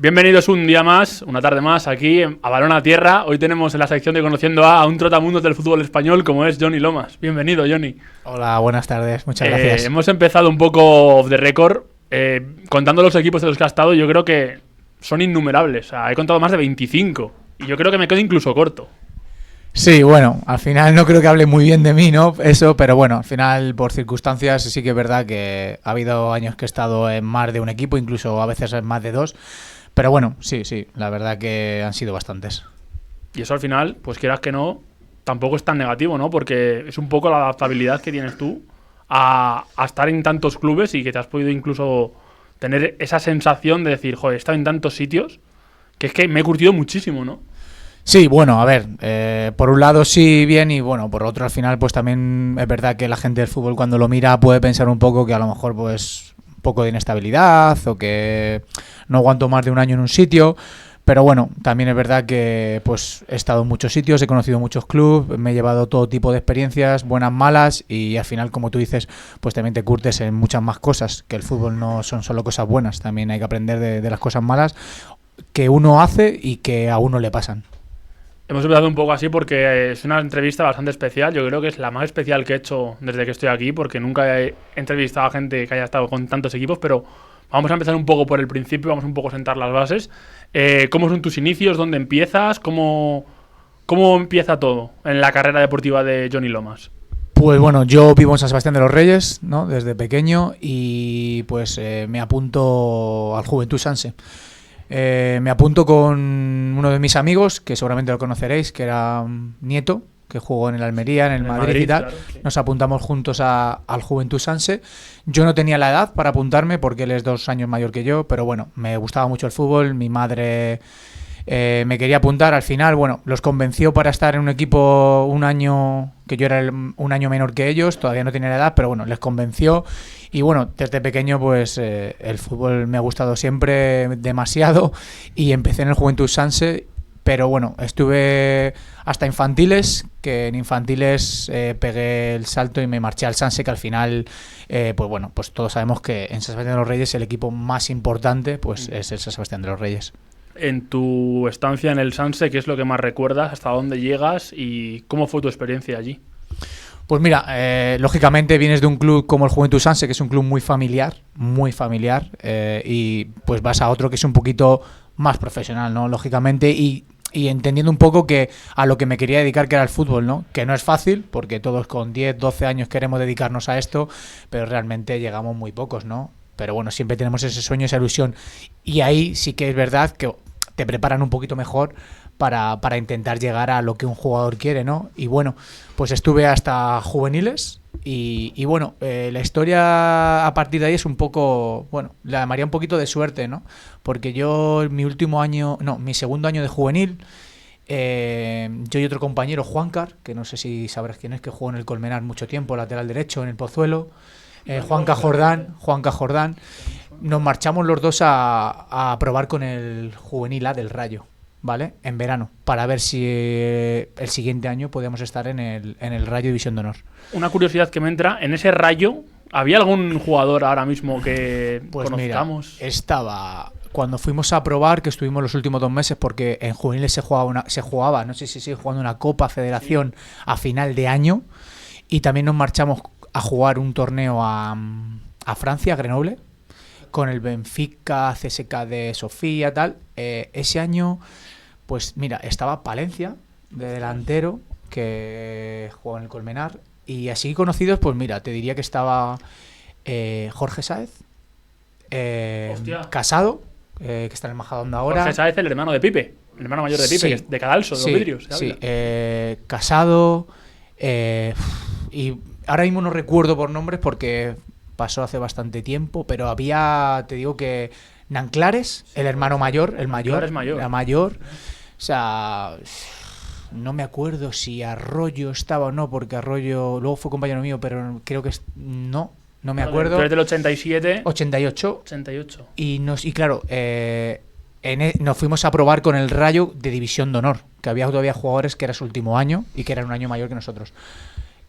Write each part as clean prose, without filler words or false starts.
Bienvenidos un día más, una tarde más, aquí a Balón a Tierra. Hoy tenemos en la sección de Conociendo a un trotamundos del fútbol español como es Johnny Lomas. Bienvenido, Johnny. Hola, buenas tardes, muchas gracias. Hemos empezado un poco off the record, contando los equipos de los que ha estado. Yo creo que son innumerables, o sea, he contado más de 25 y yo creo que me quedo incluso corto. Sí, bueno, al final no creo que hable muy bien de mí, ¿no? Eso, pero bueno, al final por circunstancias sí que es verdad que ha habido años que he estado en más de un equipo, incluso a veces en más de dos. Pero bueno, sí, la verdad que han sido bastantes. Y eso al final, pues quieras que no, tampoco es tan negativo, ¿no? Porque es un poco la adaptabilidad que tienes tú a estar en tantos clubes y que te has podido incluso tener esa sensación de decir, joder, he estado en tantos sitios que es que me he curtido muchísimo, ¿no? Sí, bueno, a ver, por un lado sí, bien, y bueno, por otro al final pues también es verdad que la gente del fútbol cuando lo mira puede pensar un poco que a lo mejor pues un poco de inestabilidad o que no aguanto más de un año en un sitio, pero bueno, también es verdad que pues he estado en muchos sitios, he conocido muchos clubes, me he llevado todo tipo de experiencias, buenas, malas, y al final, como tú dices, pues también te curtes en muchas más cosas, que el fútbol no son solo cosas buenas, también hay que aprender de las cosas malas que uno hace y que a uno le pasan. Hemos empezado un poco así porque es una entrevista bastante especial. Yo creo que es la más especial que he hecho desde que estoy aquí, porque nunca he entrevistado a gente que haya estado con tantos equipos, pero vamos a empezar un poco por el principio, vamos un poco a sentar las bases. ¿Cómo son tus inicios? ¿Dónde empiezas? ¿Cómo empieza todo en la carrera deportiva de Johnny Lomas? Pues bueno, yo vivo en San Sebastián de los Reyes, ¿no? Desde pequeño, y pues me apunto al Juventud Sanse. Me apunto con uno de mis amigos, que seguramente lo conoceréis, que era Nieto, que jugó en el Almería, en el Madrid y tal. Claro, sí. Nos apuntamos juntos al Juventud Sanse. Yo no tenía la edad para apuntarme porque él es 2 años mayor que yo, pero bueno, me gustaba mucho el fútbol. Mi madre me quería apuntar. Al final, bueno, los convenció para estar en un equipo un año, que yo era un año menor que ellos, todavía no tenía la edad, pero bueno, les convenció. Y bueno, desde pequeño pues el fútbol me ha gustado siempre demasiado y empecé en el Juventud Sanse, pero bueno, estuve hasta infantiles, que en infantiles pegué el salto y me marché al Sanse, que al final, pues bueno, pues todos sabemos que en San Sebastián de los Reyes el equipo más importante pues es el San Sebastián de los Reyes. En tu estancia en el Sanse, ¿qué es lo que más recuerdas? ¿Hasta dónde llegas? ¿Y cómo fue tu experiencia allí? Pues mira, lógicamente vienes de un club como el Juventud Sanse, que es un club muy familiar, y pues vas a otro que es un poquito más profesional, ¿no? Lógicamente, y entendiendo un poco que a lo que me quería dedicar, que era el fútbol, ¿no? Que no es fácil, porque todos con 10, 12 años queremos dedicarnos a esto, pero realmente llegamos muy pocos, ¿no? Pero bueno, siempre tenemos ese sueño, esa ilusión, y ahí sí que es verdad que te preparan un poquito mejor para intentar llegar a lo que un jugador quiere, ¿no? Y bueno, pues estuve hasta juveniles y bueno, la historia a partir de ahí es un poco, bueno, la llamaría un poquito de suerte, ¿no? Porque yo mi segundo año de juvenil, yo y otro compañero, Juancar, que no sé si sabrás quién es, que jugó en el Colmenar mucho tiempo, lateral derecho, en el Pozuelo, Juanca Jordán, nos marchamos los dos a probar con el juvenil A del Rayo, ¿vale? En verano, para ver si el siguiente año podíamos estar en el Rayo División de Honor. Una curiosidad que me entra, en ese Rayo, ¿había algún jugador ahora mismo que pues conozcamos? Mira, estaba cuando fuimos a probar, que estuvimos los últimos 2 meses, porque en juveniles se jugaba, no sé si sigue jugando una Copa Federación a final de año, y también nos marchamos a jugar un torneo a Francia, a Grenoble, con el Benfica, CSKA de Sofía, tal. Ese año, pues mira, estaba Palencia, de delantero, que jugó en el Colmenar, y así conocidos, pues mira, te diría que estaba Jorge Sáez, Casado, que está en el Majadahonda ahora. Jorge Sáez, el hermano de Pipe, el hermano mayor de Pipe, Sí, que es de Cadalso, de los vidrios. Sí, Casado, y ahora mismo no recuerdo por nombres porque pasó hace bastante tiempo, pero había, te digo que Nanclares, el hermano mayor, el mayor. O sea, no me acuerdo si Arroyo estaba o no, porque Arroyo luego fue compañero mío, pero creo que no me acuerdo. Tú eres del 87. 88. Y claro, nos fuimos a probar con el Rayo de División de Honor, que había todavía jugadores que era su último año y que eran un año mayor que nosotros.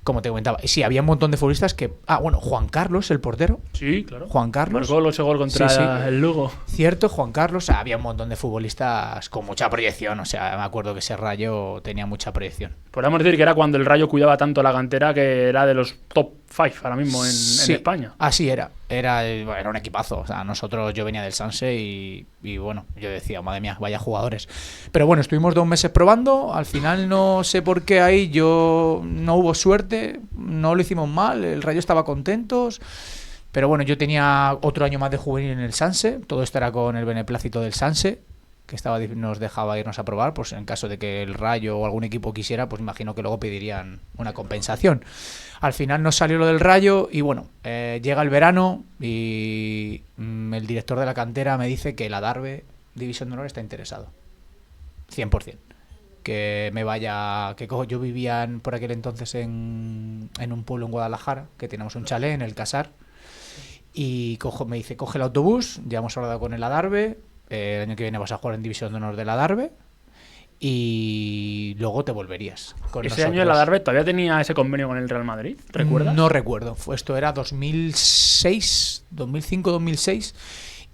como te comentaba, sí, había un montón de futbolistas que... bueno, Juan Carlos, el portero. Sí, claro. Juan Carlos. Marcó ese gol contra el Lugo. Cierto, Juan Carlos. Había un montón de futbolistas con mucha proyección. O sea, me acuerdo que ese Rayo tenía mucha proyección. Podríamos decir que era cuando el Rayo cuidaba tanto la cantera que era de los top 5 ahora mismo en España. Así era. Era un equipazo. O sea, yo venía del Sanse y bueno, yo decía, madre mía, vaya jugadores. Pero bueno, estuvimos 2 meses probando. Al final no sé por qué ahí no hubo suerte. No lo hicimos mal. El Rayo estaba contentos. Pero bueno, yo tenía otro año más de juvenil en el Sanse. Todo esto era con el beneplácito del Sanse, que nos dejaba irnos a probar, pues en caso de que el Rayo o algún equipo quisiera, pues imagino que luego pedirían una compensación. Al final nos salió lo del Rayo y bueno, llega el verano y el director de la cantera me dice que el Adarve División de Honor está interesado. 100%. Que me vaya... Yo vivía por aquel entonces en un pueblo en Guadalajara, que teníamos un chalet en el Casar, y me dice, coge el autobús, ya hemos hablado con el Adarve, el año que viene vas a jugar en División de Honor del Adarve y luego te volverías con ese nosotros. Año el Adarve todavía tenía ese convenio con el Real Madrid, ¿recuerdas? No recuerdo, esto era 2006, 2005-2006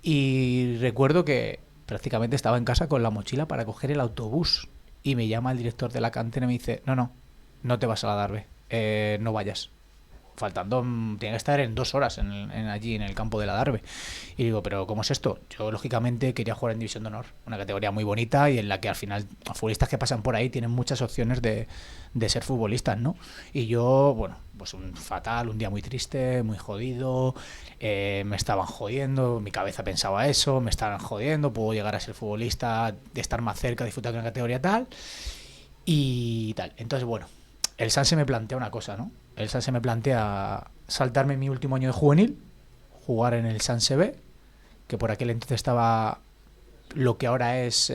y recuerdo que prácticamente estaba en casa con la mochila para coger el autobús y me llama el director de la cantera y me dice, no te vas al Adarve, no vayas. Faltando, tiene que estar en 2 horas allí en el campo del Adarve. Y digo, ¿pero cómo es esto? Yo, lógicamente, quería jugar en División de Honor, una categoría muy bonita y en la que al final los futbolistas que pasan por ahí tienen muchas opciones de ser futbolistas, ¿no? Y yo, bueno, pues un día muy triste, muy jodido, me estaban jodiendo, mi cabeza pensaba eso, me estaban jodiendo, puedo llegar a ser futbolista, de estar más cerca, disfrutar de una categoría tal, y tal. Entonces, bueno, el Sanse me plantea una cosa, ¿no? El Sanse me plantea saltarme mi último año de juvenil, jugar en el Sanse B, que por aquel entonces estaba lo que ahora es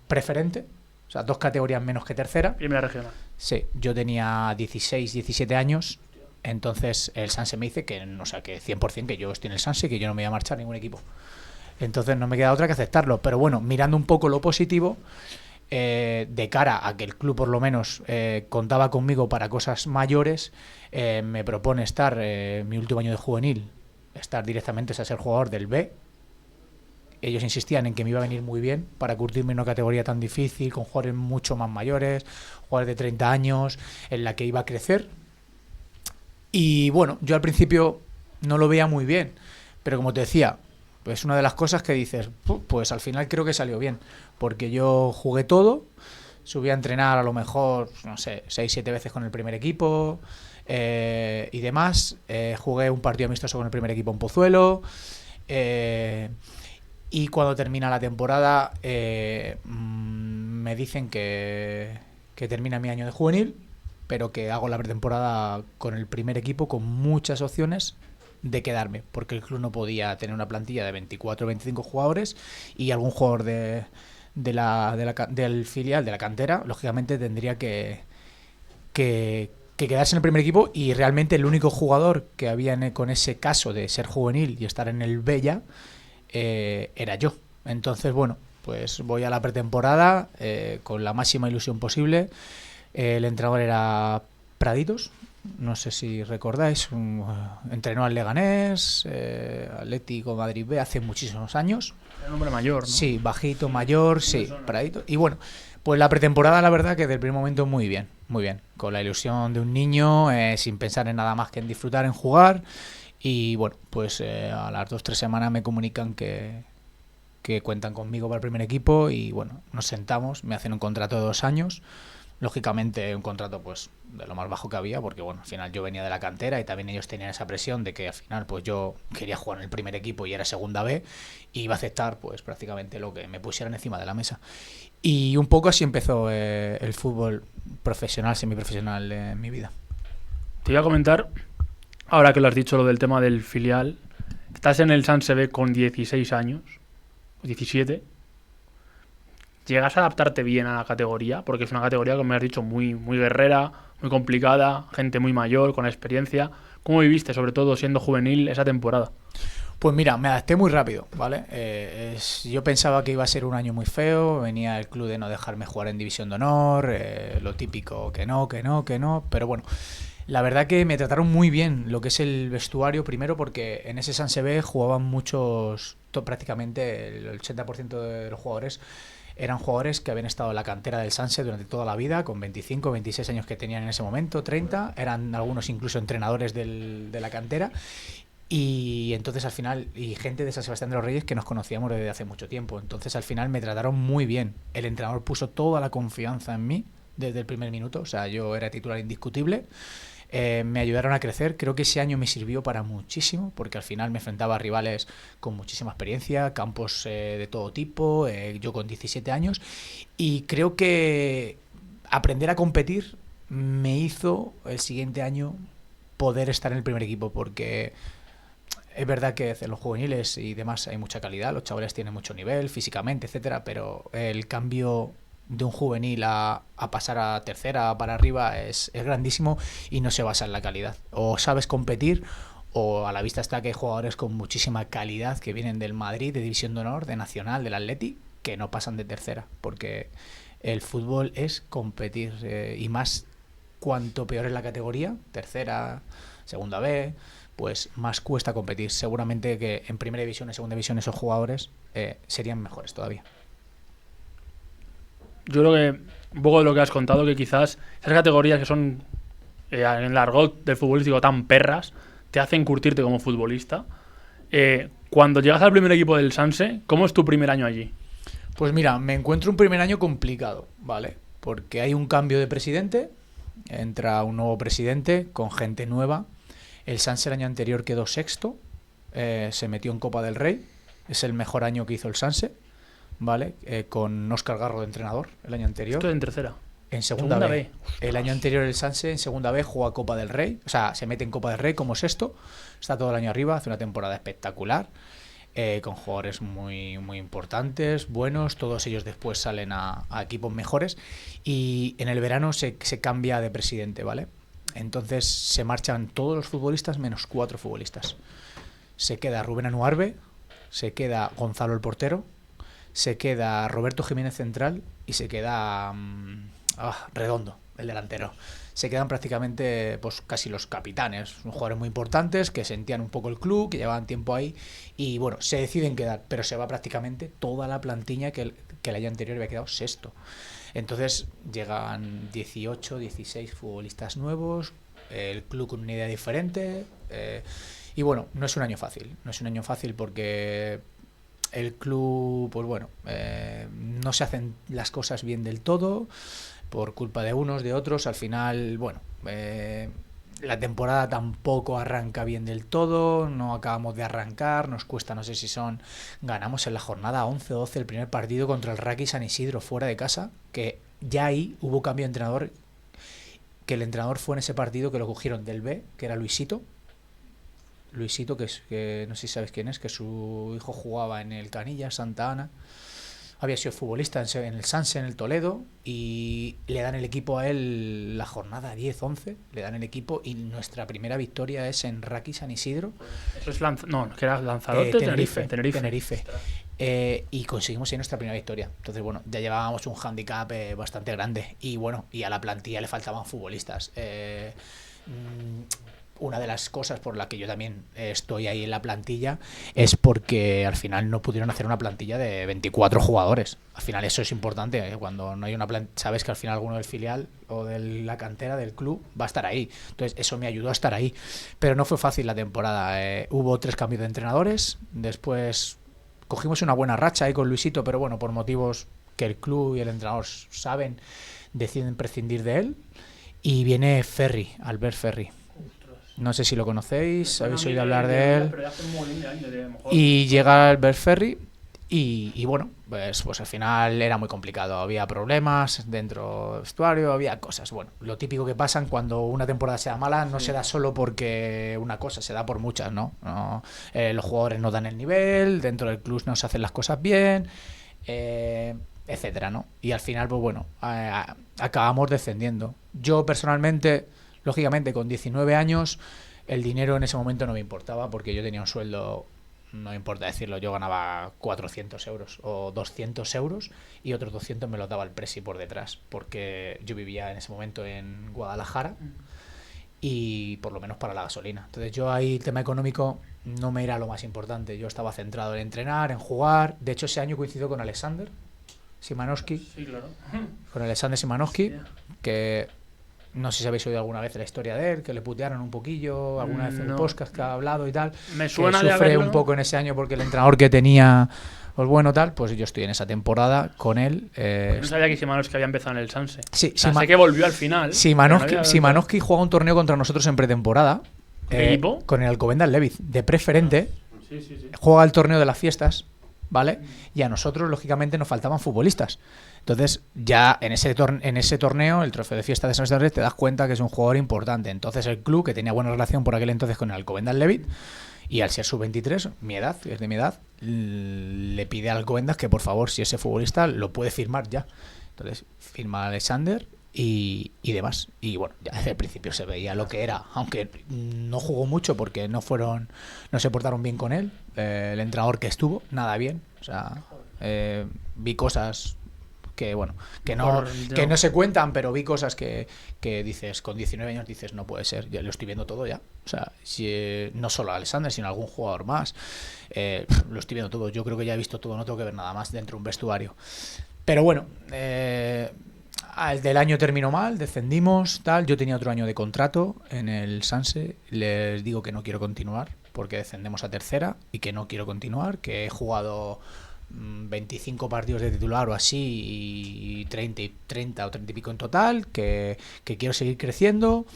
preferente, o sea, 2 categorías menos que tercera. Primera regional. Sí, yo tenía 16, 17 años, entonces el Sanse me dice que 100% que yo estoy en el Sanse, que yo no me voy a marchar a ningún equipo. Entonces no me queda otra que aceptarlo, pero bueno, mirando un poco lo positivo, de cara a que el club por lo menos contaba conmigo para cosas mayores, me propone estar mi último año de juvenil, estar directamente a ser jugador del B. Ellos insistían en que me iba a venir muy bien para curtirme en una categoría tan difícil, con jugadores mucho más mayores, jugadores de 30 años, en la que iba a crecer. Y bueno, yo al principio no lo veía muy bien, pero como te decía, es una de las cosas que dices, pues al final creo que salió bien, porque yo jugué todo, subí a entrenar a lo mejor, 6-7 veces con el primer equipo y demás, jugué un partido amistoso con el primer equipo en Pozuelo, y cuando termina la temporada me dicen que termina mi año de juvenil, pero que hago la pretemporada con el primer equipo con muchas opciones de quedarme, porque el club no podía tener una plantilla de 24 o 25 jugadores y algún jugador del filial, de la cantera, lógicamente tendría que quedarse en el primer equipo, y realmente el único jugador que había con ese caso de ser juvenil y estar en el Bella era yo. Entonces, bueno, pues voy a la pretemporada con la máxima ilusión posible. El entrenador era Praditos, no sé si recordáis, entrenó al Leganés, Atlético Madrid B hace muchísimos años. Era un hombre mayor, ¿no? Sí, bajito, mayor, sí, Pradito. Y bueno, pues la pretemporada, la verdad que desde el primer momento muy bien, con la ilusión de un niño, sin pensar en nada más que en disfrutar, en jugar. Y bueno, pues a las 2-3 semanas me comunican que cuentan conmigo para el primer equipo y bueno, nos sentamos, me hacen un contrato de 2 años. Lógicamente un contrato pues de lo más bajo que había, porque bueno, al final yo venía de la cantera y también ellos tenían esa presión de que al final pues yo quería jugar en el primer equipo y era segunda B, y iba a aceptar pues prácticamente lo que me pusieran encima de la mesa. Y un poco así empezó el fútbol profesional, semiprofesional en mi vida. Te iba a comentar, ahora que lo has dicho, lo del tema del filial, estás en el Sanse B con 16 años, 17. ¿Llegas a adaptarte bien a la categoría? Porque es una categoría, como me has dicho, muy, muy guerrera, muy complicada, gente muy mayor, con experiencia. ¿Cómo viviste, sobre todo siendo juvenil, esa temporada? Pues mira, me adapté muy rápido, ¿vale? Yo pensaba que iba a ser un año muy feo, venía el club de no dejarme jugar en División de Honor, lo típico, que no, que no, que no, pero bueno, la verdad que me trataron muy bien lo que es el vestuario, primero porque en ese San Sebastián jugaban muchos, prácticamente el 80% de los jugadores eran jugadores que habían estado en la cantera del Sanse durante toda la vida, con 25, 26 años que tenían en ese momento, 30, eran algunos incluso entrenadores de la cantera. Y entonces al final, y gente de San Sebastián de los Reyes que nos conocíamos desde hace mucho tiempo. Entonces al final me trataron muy bien. El entrenador puso toda la confianza en mí desde el primer minuto. O sea, yo era titular indiscutible. Me ayudaron a crecer. Creo que ese año me sirvió para muchísimo, porque al final me enfrentaba a rivales con muchísima experiencia, campos de todo tipo, yo con 17 años. Y creo que aprender a competir me hizo el siguiente año poder estar en el primer equipo, porque es verdad que en los juveniles y demás hay mucha calidad, los chavales tienen mucho nivel físicamente, etcétera, pero el cambio de un juvenil a pasar a tercera para arriba es grandísimo y no se basa en la calidad. O sabes competir o a la vista está que hay jugadores con muchísima calidad que vienen del Madrid, de División de Honor, de Nacional, del Atleti, que no pasan de tercera, porque el fútbol es competir y más cuanto peor es la categoría, tercera, segunda B, pues más cuesta competir. Seguramente que en primera división y segunda división esos jugadores serían mejores todavía. Yo creo que un poco de lo que has contado, que quizás esas categorías que son en el argot del futbolístico tan perras, te hacen curtirte como futbolista. Cuando llegas al primer equipo del Sanse, ¿cómo es tu primer año allí? Pues mira, me encuentro un primer año complicado, ¿vale? Porque hay un cambio de presidente, entra un nuevo presidente con gente nueva. El Sanse el año anterior quedó sexto, se metió en Copa del Rey, es el mejor año que hizo el Sanse, ¿vale? Con Óscar Garro de entrenador el año anterior. Esto en tercera. En segunda B. El año anterior el Sanse en segunda B juega Copa del Rey, o sea, se mete en Copa del Rey como sexto, está todo el año arriba, hace una temporada espectacular, con jugadores muy, muy importantes, buenos, todos ellos después salen a equipos mejores y en el verano se cambia de presidente, ¿vale? Entonces se marchan todos los futbolistas menos 4 futbolistas. Se queda Rubén Anuarbe, se queda Gonzalo el portero, se queda Roberto Jiménez central y se queda Redondo, el delantero. Se quedan prácticamente pues casi los capitanes, son jugadores muy importantes que sentían un poco el club, que llevaban tiempo ahí y bueno, se deciden quedar, pero se va prácticamente toda la plantilla que el año anterior había quedado sexto. Entonces llegan 18, 16 futbolistas nuevos, el club con una idea diferente y bueno, no es un año fácil porque el club, pues bueno, no se hacen las cosas bien del todo por culpa de unos, de otros. Al final, bueno, la temporada tampoco arranca bien del todo, no acabamos de arrancar, nos cuesta, no sé si ganamos en la jornada 11 o 12 el primer partido contra el Raki San Isidro fuera de casa, que ya ahí hubo cambio de entrenador, que el entrenador fue en ese partido que lo cogieron del B, que era Luisito, que no sé si sabes quién es, que su hijo jugaba en el Canillas Santa Ana, había sido futbolista en el Sanse, en el Toledo, y le dan el equipo a él la jornada 10-11, le dan el equipo y nuestra primera victoria es en Raki San Isidro. Eso es que era Lanzarote, Tenerife. Y conseguimos ahí nuestra primera victoria. Entonces, bueno, ya llevábamos un hándicap bastante grande y bueno, y a la plantilla le faltaban futbolistas. Una de las cosas por la que yo también estoy ahí en la plantilla es porque al final no pudieron hacer una plantilla de 24 jugadores. Al final eso es importante, cuando no hay una plantilla, sabes que al final alguno del filial o de la cantera del club va a estar ahí. Entonces eso me ayudó a estar ahí. Pero no fue fácil la temporada. Hubo 3 cambios de entrenadores, después cogimos una buena racha ahí con Luisito, pero bueno, por motivos que el club y el entrenador saben, deciden prescindir de él y viene Albert Ferri. No sé si lo conocéis, habéis oído hablar de él. Y llega Albert Ferri y bueno, pues al final era muy complicado. Había problemas dentro del vestuario, había cosas. Bueno, lo típico que pasan cuando una temporada sea mala no se da solo porque una cosa, se da por muchas, ¿no? Los jugadores no dan el nivel, dentro del club no se hacen las cosas bien, etcétera, ¿no? Y al final, pues bueno, acabamos descendiendo. Yo personalmente, lógicamente, con 19 años, el dinero en ese momento no me importaba porque yo tenía un sueldo no importa decirlo, yo ganaba 400 euros o 200 euros y otros 200 me los daba el presi por detrás, porque yo vivía en ese momento en Guadalajara y por lo menos para la gasolina. Entonces yo ahí el tema económico no me era lo más importante, yo estaba centrado en entrenar, en jugar. De hecho ese año coincido con Alexander Simanowski, Sí, claro. con Alexander Simanowski, Hostia. que no sé si habéis oído alguna vez la historia de él, que le putearon un poquillo, alguna vez en el No. podcast que ha hablado y tal. Me suena que de sufre haberlo. un poco en ese año porque el entrenador que tenía, pues bueno, tal, pues yo estoy en esa temporada con él. No sabía que Simanos que había empezado en el Sanse. Sí, O sea, sé que volvió al final. Simanowski juega un torneo contra nosotros en pretemporada. ¿Qué equipo? Con el Alcobendas Leviz, de preferente. Sí, sí, sí. Juega el torneo de las fiestas, ¿vale? Y a nosotros, lógicamente, nos faltaban futbolistas. Entonces, ya en ese torneo, el trofeo de fiesta de San Sebastián, te das cuenta que es un jugador importante. Entonces, el club, que tenía buena relación por aquel entonces con el Alcobendas Leviz, y al ser sub-23, mi edad, es de mi edad, le pide al Alcobendas que, por favor, si ese futbolista lo puede firmar ya. Entonces, firma Alexander y demás. Y bueno, ya desde el principio se veía lo que era, aunque no jugó mucho porque no se portaron bien con él. El entrenador que estuvo, nada bien. O sea, vi cosas que bueno, que no se cuentan, pero vi cosas que dices, con 19 años dices, no puede ser, ya lo estoy viendo todo ya. O sea, si, no solo a Alexander, sino a algún jugador más, lo estoy viendo todo. Yo creo que ya he visto todo, no tengo que ver nada más dentro de un vestuario. Pero bueno, el del año terminó mal, descendimos, tal. Yo tenía otro año de contrato en el Sanse, les digo que no quiero continuar porque descendemos a tercera y que no quiero continuar, que he jugado 25 partidos de titular o así y 30 o 30 y pico en total, que quiero seguir creciendo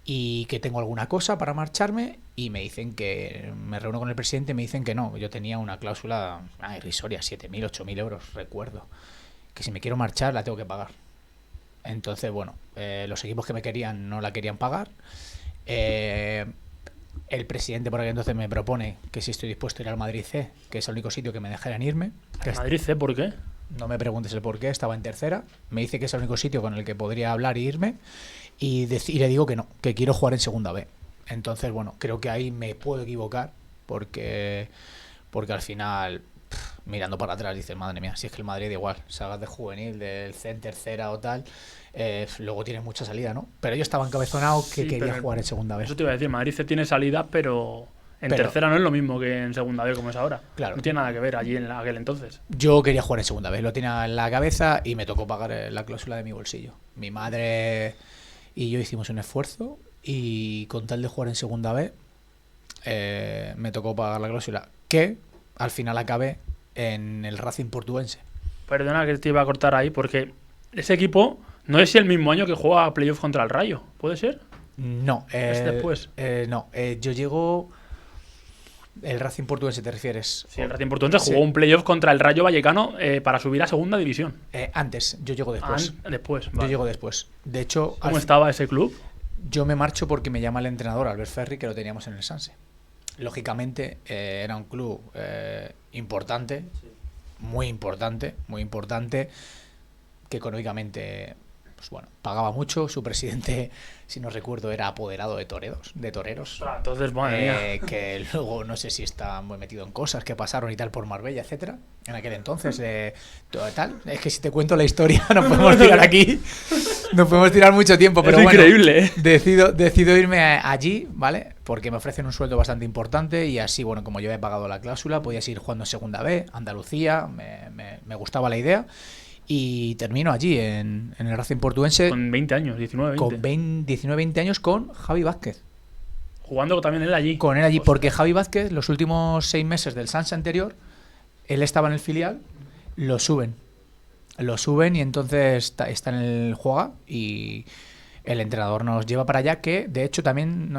y que tengo alguna cosa para marcharme, y me dicen que me reúno con el presidente y me dicen que no, yo tenía una cláusula irrisoria, 7.000, 8.000 euros, recuerdo, que si me quiero marchar la tengo que pagar. Entonces bueno, los equipos que me querían no la querían pagar. El presidente por aquel entonces me propone que si estoy dispuesto a ir al Madrid C, que es el único sitio que me dejaran irme. ¿Madrid C por qué? No me preguntes el por qué, estaba en tercera. Me dice que es el único sitio con el que podría hablar e irme. Y le digo que no, que quiero jugar en segunda B. Entonces, bueno, creo que ahí me puedo equivocar porque al final, mirando para atrás, dices, madre mía, si es que el Madrid igual, salgas de juvenil, del C en tercera o tal, luego tienes mucha salida, ¿no? Pero yo estaba encabezonado que Sí, quería pero jugar en segunda B. Eso te iba a decir, Madrid C tiene salida, pero en tercera no es lo mismo que en segunda B como es ahora. Claro. No tiene nada que ver allí en aquel entonces. Yo quería jugar en segunda vez, lo tenía en la cabeza y me tocó pagar la cláusula de mi bolsillo. Mi madre y yo hicimos un esfuerzo y con tal de jugar en segunda vez me tocó pagar la cláusula, que al final acabé en el Racing Portuense. Perdona que te iba a cortar ahí, porque ese equipo no es el mismo año que juega a playoff contra el Rayo, ¿puede ser? No, ¿Es después? No, yo llego... El Racing Portuense, ¿te refieres? Sí, el Racing Portuense jugó un playoff contra el Rayo Vallecano para subir a segunda división. Antes, yo llego después. Después, Yo llego después. De hecho, ¿cómo estaba ese club? Yo me marcho porque me llama el entrenador Albert Ferri, que lo teníamos en el Sanse. Lógicamente, era un club importante, muy importante, que económicamente, pues bueno, pagaba mucho. Su presidente, si no recuerdo, era apoderado de toreros. Entonces, madre mía. Que luego no sé si está muy metido en cosas que pasaron y tal por Marbella, etcétera. En aquel entonces, tal. Es que si te cuento la historia, nos podemos tirar aquí. Nos podemos tirar mucho tiempo, pero es bueno, increíble, ¿eh? Decido irme allí, ¿vale? Porque me ofrecen un sueldo bastante importante y así, bueno, como yo había pagado la cláusula, podía seguir jugando en segunda B, Andalucía, me gustaba la idea. Y termino allí, en el Racing Portuense. Con 20 años, 19, 20. Con 19-20 años con Javi Vázquez. Jugando también él allí. Con él allí, porque Javi Vázquez, los últimos 6 meses del Sanse anterior, él estaba en el filial, lo suben y entonces está en el juega y el entrenador nos lleva para allá, que de hecho también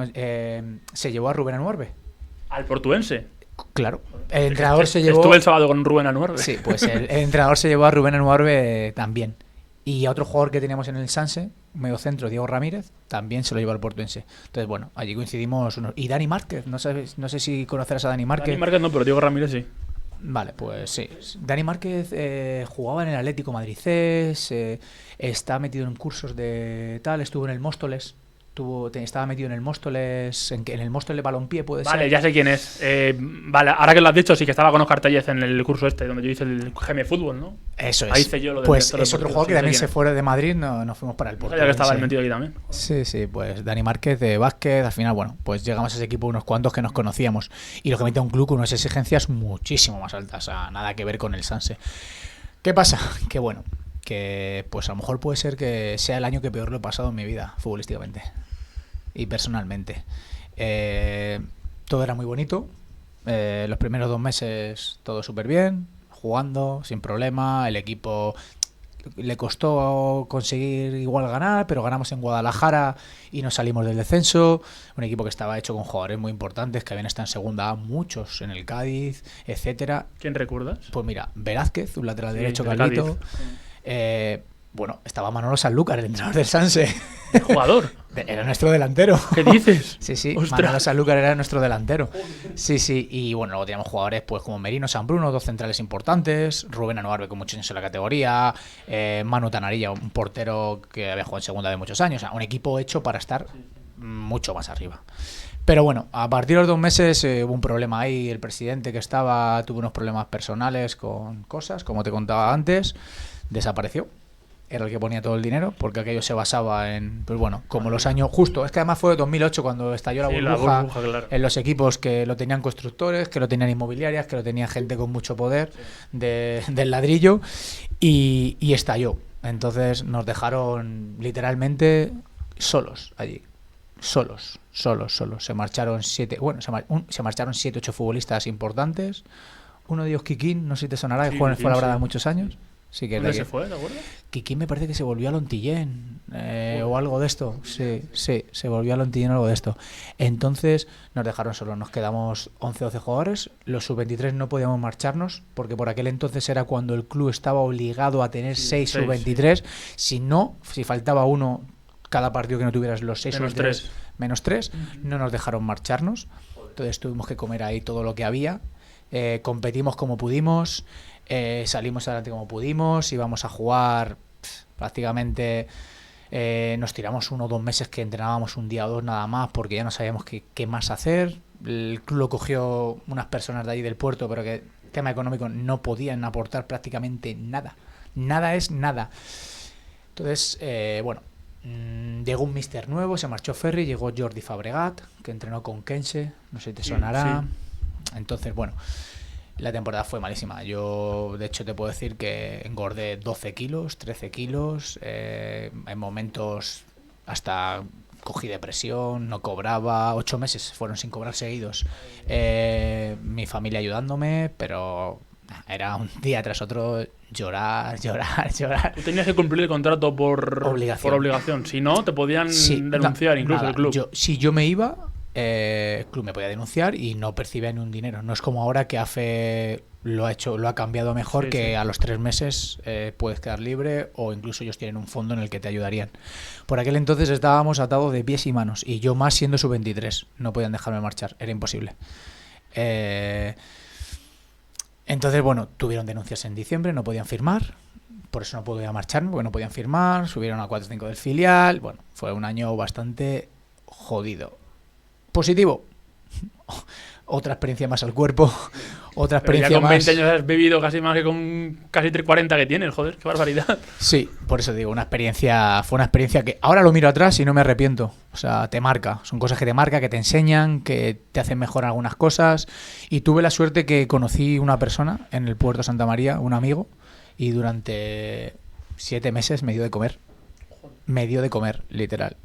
se llevó a Rubén Anuarbe. ¿Al Portuense? Claro, el entrenador se llevó... Estuve el sábado con Rubén Anuarbe. Sí, pues el entrenador se llevó a Rubén Anuarbe también. Y a otro jugador que teníamos en el Sanse, medio centro, Diego Ramírez, también se lo llevó al Portuense. Entonces, bueno, allí coincidimos. Y Dani Márquez, no sé si conocerás a Dani Márquez. Dani Márquez no, pero Diego Ramírez sí. Vale, pues sí. Dani Márquez jugaba en el Atlético Madrid C, está metido en cursos de tal, estuvo en el Móstoles, estaba metido en el Móstoles, en el Móstoles Balompié, puede ser. Vale, ya sé quién es. Vale, ahora que lo has dicho, sí que estaba con Oscar Tellez en el curso donde yo hice el GM Fútbol, ¿no? Eso es. Ahí hice yo lo de pues es otro jugador que también se fue de Madrid, nos fuimos para el Porto. Ya que estaba metido aquí también. Sí, pues Dani Márquez de básquet, al final, bueno, pues llegamos a ese equipo unos cuantos que nos conocíamos. Y lo que mete a un club con unas exigencias muchísimo más altas, o sea, nada que ver con el Sanse. ¿Qué pasa? Que bueno, que pues a lo mejor puede ser que sea el año que peor lo he pasado en mi vida, futbolísticamente y personalmente. Todo era muy bonito. Los primeros 2 meses todo súper bien, jugando sin problema. El equipo le costó conseguir igual ganar, pero ganamos en Guadalajara y nos salimos del descenso. Un equipo que estaba hecho con jugadores muy importantes que habían estado en segunda A, muchos en el Cádiz, etcétera. ¿Quién recuerdas? Pues mira, Velázquez, un lateral derecho, Carlito. Bueno, estaba Manolo Sanlúcar, el entrenador del Sanse. ¿El jugador? Era nuestro delantero. ¿Qué dices? Sí, ¡Ostras! Manolo Sanlúcar era nuestro delantero. Sí, y bueno, luego teníamos jugadores pues como Merino San Bruno, 2 centrales importantes, Rubén Anuarbe con muchos años en la categoría, Manu Tanarilla, un portero que había jugado en segunda de muchos años, o sea, un equipo hecho para estar mucho más arriba. Pero bueno, a partir de los 2 meses hubo un problema ahí, el presidente que estaba tuvo unos problemas personales con cosas, como te contaba antes, desapareció. Era el que ponía todo el dinero, porque aquello se basaba en, pues bueno, como los años justo. Es que además fue 2008 cuando estalló la burbuja, claro. En los equipos que lo tenían constructores, que lo tenían inmobiliarias, que lo tenían gente con mucho poder del ladrillo, y estalló. Entonces nos dejaron literalmente solos allí. Solos. Se marcharon 7, se marcharon 7, 8 futbolistas importantes. Uno de ellos, Kikín, no sé si te sonará, que jugó en el Fuenlabrada muchos años. Sí, que ¿Dónde se fue, te acuerdas? Kikín me parece que se volvió a Lontillén o algo de esto. Sí, se volvió a Lontillén o algo de esto. Entonces nos dejaron solos, nos quedamos 11 jugadores. Los sub-23 no podíamos marcharnos porque por aquel entonces era cuando el club estaba obligado a tener 6 sub-23. Si faltaba uno, cada partido que no tuvieras los 6 sub-23 menos 3, no nos dejaron marcharnos. Entonces tuvimos que comer ahí todo lo que había. Competimos como pudimos. Salimos adelante como pudimos, íbamos a jugar prácticamente, nos tiramos 1 o 2 meses que entrenábamos un día o 2 nada más porque ya no sabíamos qué más hacer. El club lo cogió unas personas de ahí del puerto, pero que tema económico no podían aportar prácticamente nada es nada. Entonces llegó un míster nuevo, se marchó Ferri, llegó Jordi Fabregat, que entrenó con Kense, no sé si te sonará. Sí. Entonces la temporada fue malísima. Yo, de hecho, te puedo decir que engordé 12 kilos, 13 kilos. En momentos hasta cogí depresión, no cobraba. 8 meses fueron sin cobrar seguidos. Mi familia ayudándome, pero era un día tras otro llorar. Tú tenías que cumplir el contrato por obligación. Si no, te podían denunciar incluso el club. Si yo me iba, el club me podía denunciar y no percibía ni un dinero. No es como ahora que AFE lo ha cambiado mejor, que a los 3 meses puedes quedar libre, o incluso ellos tienen un fondo en el que te ayudarían. Por aquel entonces estábamos atados de pies y manos, y yo más siendo sub-23. No podían dejarme marchar, era imposible. Entonces, tuvieron denuncias en diciembre, no podían firmar. Por eso no podía marcharme, porque no podían firmar. Subieron a 4-5 del filial. Fue un año bastante jodido. Positivo, otra experiencia más al cuerpo, otra experiencia ya con 20 más. años has vivido casi más que con casi 40 que tienes, joder, qué barbaridad. Sí, por eso digo, fue una experiencia que ahora lo miro atrás y no me arrepiento. O sea, te marca, son cosas que te marcan, que te enseñan, que te hacen mejorar algunas cosas. Y tuve la suerte que conocí una persona en el puerto Santa María, un amigo, y durante 7 meses me dio de comer. Me dio de comer, literal.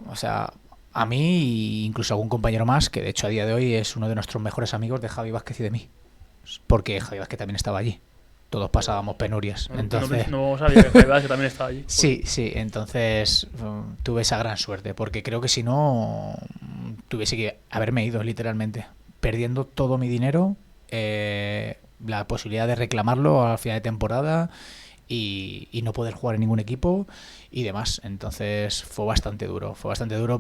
O sea, a mí e incluso algún compañero más, que de hecho a día de hoy es uno de nuestros mejores amigos, de Javi Vázquez y de mí. Porque Javi Vázquez también estaba allí. Todos pasábamos penurias. Entonces, no sabía que Javi Vázquez también estaba allí. Sí, entonces tuve esa gran suerte, porque creo que si no tuviese que haberme ido, literalmente. Perdiendo todo mi dinero, la posibilidad de reclamarlo al final de temporada y no poder jugar en ningún equipo y demás. Entonces fue bastante duro,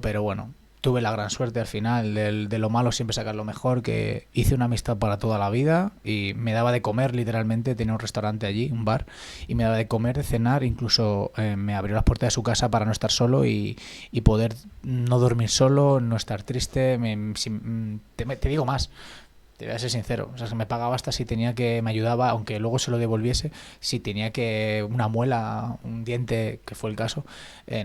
pero bueno, tuve la gran suerte al final de lo malo siempre sacar lo mejor, que hice una amistad para toda la vida y me daba de comer literalmente, tenía un restaurante allí, un bar, y me daba de comer, de cenar, incluso me abrió las puertas de su casa para no estar solo y poder no dormir solo, no estar triste. Te digo más, te voy a ser sincero, o sea, se me pagaba hasta si tenía que, me ayudaba, aunque luego se lo devolviese, si tenía que, una muela, un diente, que fue el caso,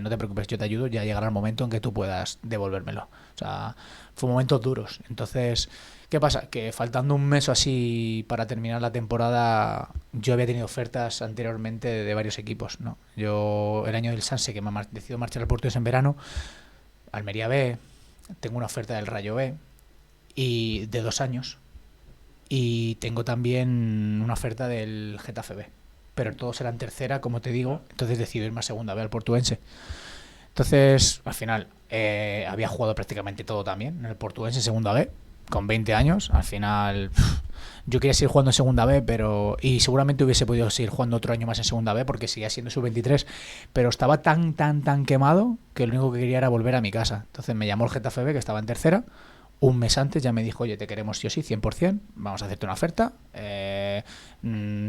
no te preocupes, yo te ayudo, ya llegará el momento en que tú puedas devolvérmelo. O sea, fue momentos duros. Entonces, ¿qué pasa? Que faltando un mes o así para terminar la temporada, yo había tenido ofertas anteriormente de varios equipos, ¿no? Yo, el año del Sanse, que me decidido marchar al Portugués en verano, Almería B, tengo una oferta del Rayo B, y de 2 años. Y tengo también una oferta del Getafe B, pero todos eran tercera, como te digo, entonces decidí irme a segunda B al Portuense. Entonces, al final, había jugado prácticamente todo también en el Portuense segunda B, con 20 años. Al final, yo quería seguir jugando en segunda B, y seguramente hubiese podido seguir jugando otro año más en segunda B porque seguía siendo sub-23, pero estaba tan quemado que lo único que quería era volver a mi casa. Entonces me llamó el Getafe B, que estaba en tercera. Un mes antes ya me dijo, oye, te queremos sí o sí, 100%, vamos a hacerte una oferta,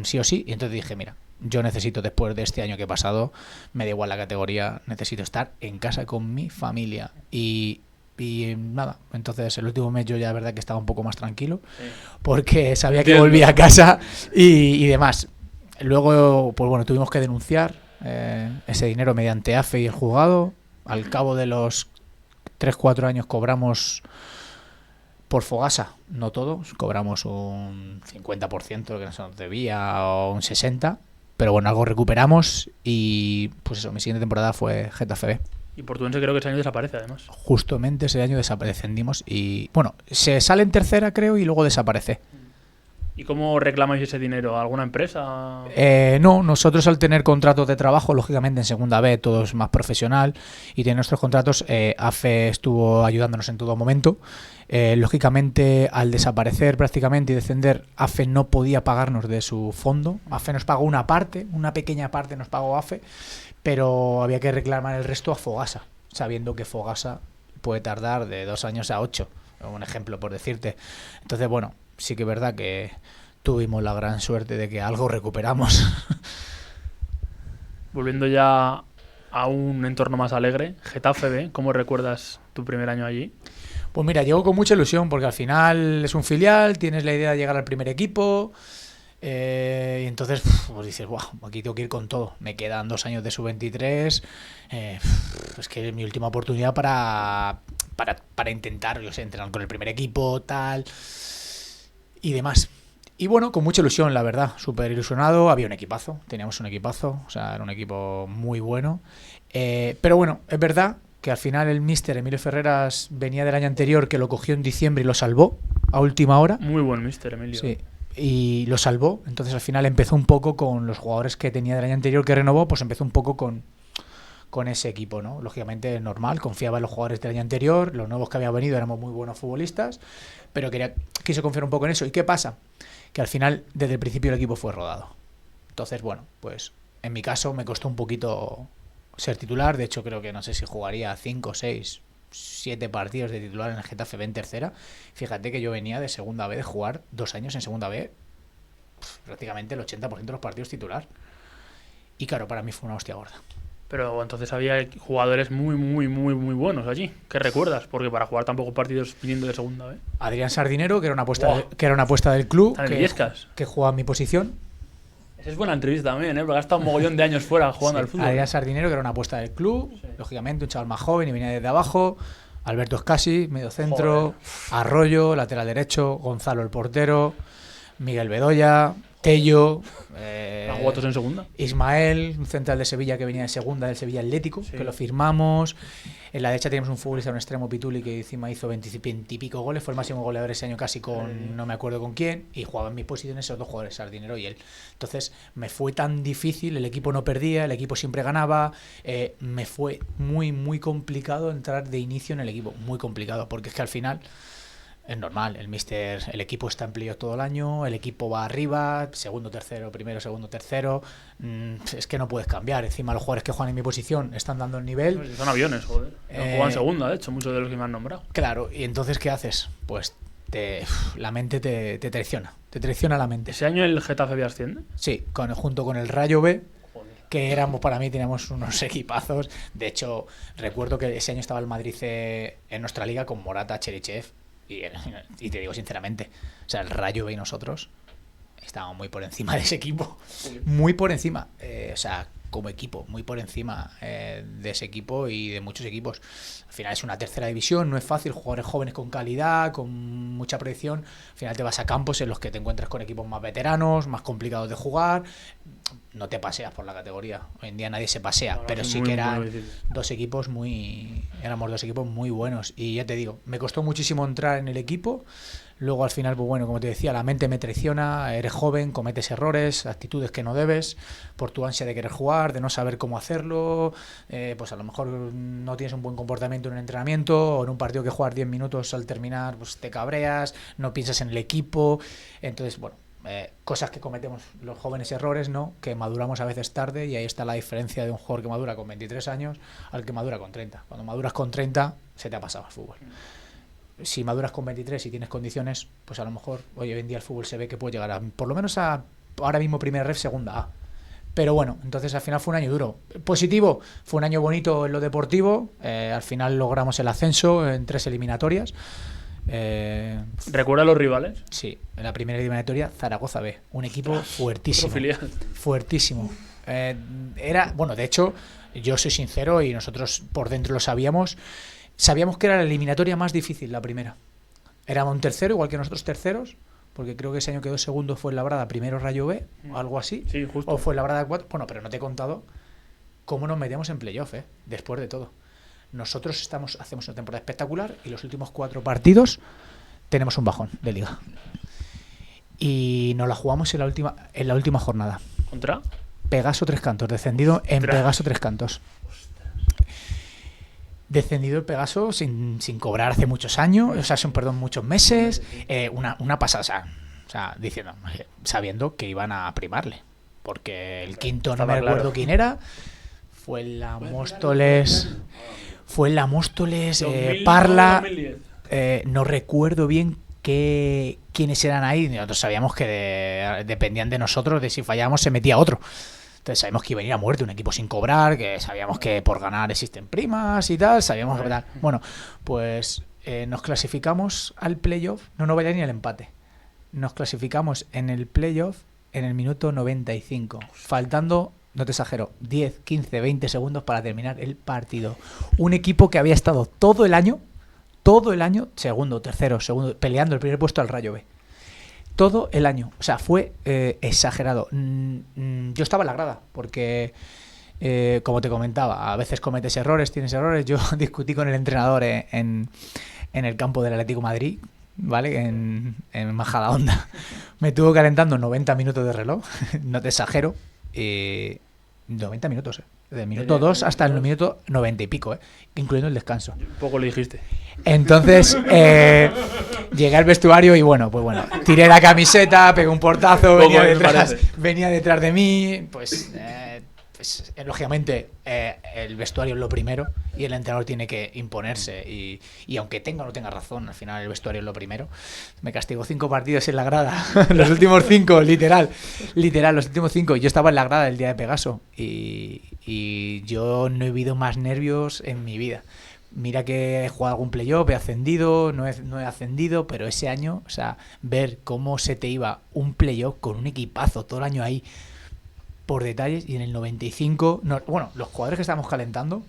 sí o sí. Y entonces dije, mira, yo necesito, después de este año que he pasado, me da igual la categoría, necesito estar en casa con mi familia. Y nada, entonces el último mes yo ya, la verdad, que estaba un poco más tranquilo, porque sabía que volvía a casa y demás. Luego, pues bueno, tuvimos que denunciar ese dinero mediante AFE y el juzgado. Al cabo de los 3-4 años cobramos por Fogasa, no todos, cobramos un 50% de lo que nos debía o un 60%, pero bueno, algo recuperamos y pues eso, mi siguiente temporada fue Getafe B. Y Portuense creo que ese año desaparece además. Justamente ese año descendimos y bueno, se sale en tercera creo y luego desaparece. ¿Y cómo reclamáis ese dinero? ¿A alguna empresa? No, nosotros al tener contratos de trabajo, lógicamente en segunda B todo es más profesional y tener nuestros contratos, AFE estuvo ayudándonos en todo momento. Lógicamente, al desaparecer prácticamente y descender, AFE no podía pagarnos de su fondo. AFE nos pagó una parte, una pequeña parte nos pagó AFE, pero había que reclamar el resto a Fogasa, sabiendo que Fogasa puede tardar de 2 años a 8, un ejemplo por decirte. Entonces, bueno, sí que es verdad que tuvimos la gran suerte de que algo recuperamos. Volviendo ya a un entorno más alegre, Getafe B, ¿cómo recuerdas tu primer año allí? Pues mira, llego con mucha ilusión porque al final es un filial, tienes la idea de llegar al primer equipo y entonces pues dices, wow, aquí tengo que ir con todo. Me quedan 2 años de sub-23, es que es mi última oportunidad para intentar, yo sé, entrenar con el primer equipo, tal y demás. Y bueno, con mucha ilusión, la verdad, súper ilusionado. Había un equipazo, teníamos un equipazo, o sea, era un equipo muy bueno. Pero bueno, es verdad que al final el míster Emilio Ferreras venía del año anterior, que lo cogió en diciembre y lo salvó a última hora. Muy buen míster Emilio. Sí, y lo salvó. Entonces al final empezó un poco con los jugadores que tenía del año anterior que renovó, pues empezó un poco con ese equipo, ¿no? Lógicamente normal, confiaba en los jugadores del año anterior, los nuevos que habían venido éramos muy buenos futbolistas, pero quiso confiar un poco en eso. ¿Y qué pasa? Que al final, desde el principio, el equipo fue rodado. Entonces, bueno, pues en mi caso me costó un poquito ser titular. De hecho, creo que no sé si jugaría 5, 6, 7 partidos de titular en el Getafe B en tercera. Fíjate que yo venía de segunda B, de jugar 2 años en segunda B, prácticamente el 80% de los partidos titular. Y claro, para mí fue una hostia gorda. Pero entonces había jugadores muy buenos allí. ¿Qué recuerdas? Porque para jugar tampoco partidos viniendo de segunda B. Adrián Sardinero, que era una apuesta, del club, que jugaba en mi posición. Esa es buena entrevista también, ¿eh? Porque ha estado un mogollón de años fuera jugando al fútbol. Adrián Sardinero, que era una apuesta del club, sí. Lógicamente un chaval más joven y venía desde abajo. Alberto Escasi, medio centro. Joder. Arroyo, lateral derecho. Gonzalo, el portero. Miguel Bedoya. Tello, ¿Han jugado todos en segunda? Ismael, un central de Sevilla que venía de segunda, del Sevilla Atlético, sí. Que lo firmamos. En la derecha teníamos un futbolista, un extremo, Pituli, que encima hizo 20 y pico goles, fue el máximo goleador ese año casi con no me acuerdo con quién, y jugaba en mis posiciones esos 2 jugadores, Sardinero y él. Entonces me fue tan difícil, el equipo no perdía, el equipo siempre ganaba, me fue muy complicado entrar de inicio en el equipo, muy complicado, porque es que al final Es normal, el equipo está en playoff todo el año, el equipo va arriba, segundo, tercero, primero, segundo, tercero. Es que no puedes cambiar. Encima los jugadores que juegan en mi posición están dando el nivel. Son aviones, joder. No juegan segunda, de hecho, muchos de los que me han nombrado. Claro, y entonces ¿qué haces? Pues la mente te traiciona. Te traiciona la mente. ¿Ese año el Getafe B asciende? Sí, junto con el Rayo B, que para mí teníamos unos equipazos. De hecho, recuerdo que ese año estaba el Madrid en nuestra liga con Morata, Cherichev. Y te digo sinceramente, o sea, el Rayo B y nosotros estábamos muy por encima de ese equipo. Muy por encima. O sea, como equipo, muy por encima de ese equipo y de muchos equipos. Al final es una tercera división, no es fácil, jugadores jóvenes con calidad, con mucha proyección. Al final te vas a campos en los que te encuentras con equipos más veteranos, más complicados de jugar. No te paseas por la categoría. Hoy en día nadie se pasea, no, pero sí que éramos dos equipos muy buenos. Y ya te digo, me costó muchísimo entrar en el equipo. Luego al final, pues bueno, como te decía, la mente me traiciona, eres joven, cometes errores, actitudes que no debes, por tu ansia de querer jugar, de no saber cómo hacerlo, pues a lo mejor no tienes un buen comportamiento en un entrenamiento o en un partido que juegas 10 minutos al terminar, pues te cabreas, no piensas en el equipo. Entonces, bueno, cosas que cometemos los jóvenes, errores, ¿no? Que maduramos a veces tarde, y ahí está la diferencia de un jugador que madura con 23 años al que madura con 30. Cuando maduras con 30 se te ha pasado el fútbol. Si maduras con 23 y tienes condiciones, pues a lo mejor hoy en día el fútbol se ve que puede llegar por lo menos a ahora mismo primera ref, segunda A. Pero bueno, entonces al final fue un año duro. Positivo, fue un año bonito en lo deportivo. Al final logramos el ascenso en 3 eliminatorias. ¿Recuerda los rivales? Sí, en la primera eliminatoria Zaragoza B, un equipo fuertísimo. Bueno, de hecho, yo soy sincero y nosotros por dentro lo sabíamos que era la eliminatoria más difícil, la primera. Éramos un tercero, igual que nosotros terceros, porque creo que ese año quedó segundo Fuenlabrada, primero Rayo B, o algo así. Sí, justo. O Fuenlabrada 4. Bueno, pero no te he contado cómo nos metíamos en playoff, después de todo. Nosotros hacemos una temporada espectacular y los últimos 4 partidos tenemos un bajón de liga. Y nos la jugamos en la última jornada. ¿Contra? Pegaso Tres Cantos, descendido en Pegaso Tres Cantos. Descendido el Pegaso sin cobrar hace muchos años, o sea, muchos meses, una pasada, o sea, diciendo, sabiendo que iban a primarle, porque el quinto no me recuerdo quién era, fue la Móstoles, Parla, no recuerdo bien quiénes eran ahí. Nosotros sabíamos que dependían de nosotros, de si fallábamos se metía otro. Entonces sabíamos que iba a ir a muerte un equipo sin cobrar, que sabíamos que por ganar existen primas y tal, sabíamos que tal. Bueno, pues nos clasificamos al playoff, no vaya ni al empate. Nos clasificamos en el playoff en el minuto 95, faltando, no te exagero, 10, 15, 20 segundos para terminar el partido. Un equipo que había estado todo el año, segundo, tercero, peleando el primer puesto al Rayo B. Todo el año, o sea, fue exagerado. Yo estaba en la grada, porque, como te comentaba, a veces cometes errores, tienes errores. Yo discutí con el entrenador en el campo del Atlético de Madrid, ¿vale? En Majadahonda. Me estuvo calentando 90 minutos de reloj, no te exagero. 90 minutos, de minuto 2 hasta el minuto 90 y pico, incluyendo el descanso. Un poco le dijiste. Entonces llegué al vestuario y bueno, tiré la camiseta, pegué un portazo, venía detrás de mí, pues lógicamente el vestuario es lo primero y el entrenador tiene que imponerse y aunque tenga o no tenga razón, al final el vestuario es lo primero. Me castigó 5 partidos en la grada, los últimos 5, literal, los últimos 5. Yo estaba en la grada el día de Pegaso y yo no he vivido más nervios en mi vida. Mira que he jugado algún playoff, he ascendido, no he ascendido, pero ese año, o sea, ver cómo se te iba un playoff con un equipazo todo el año ahí por detalles, y en el 95, los jugadores que estaban calentando,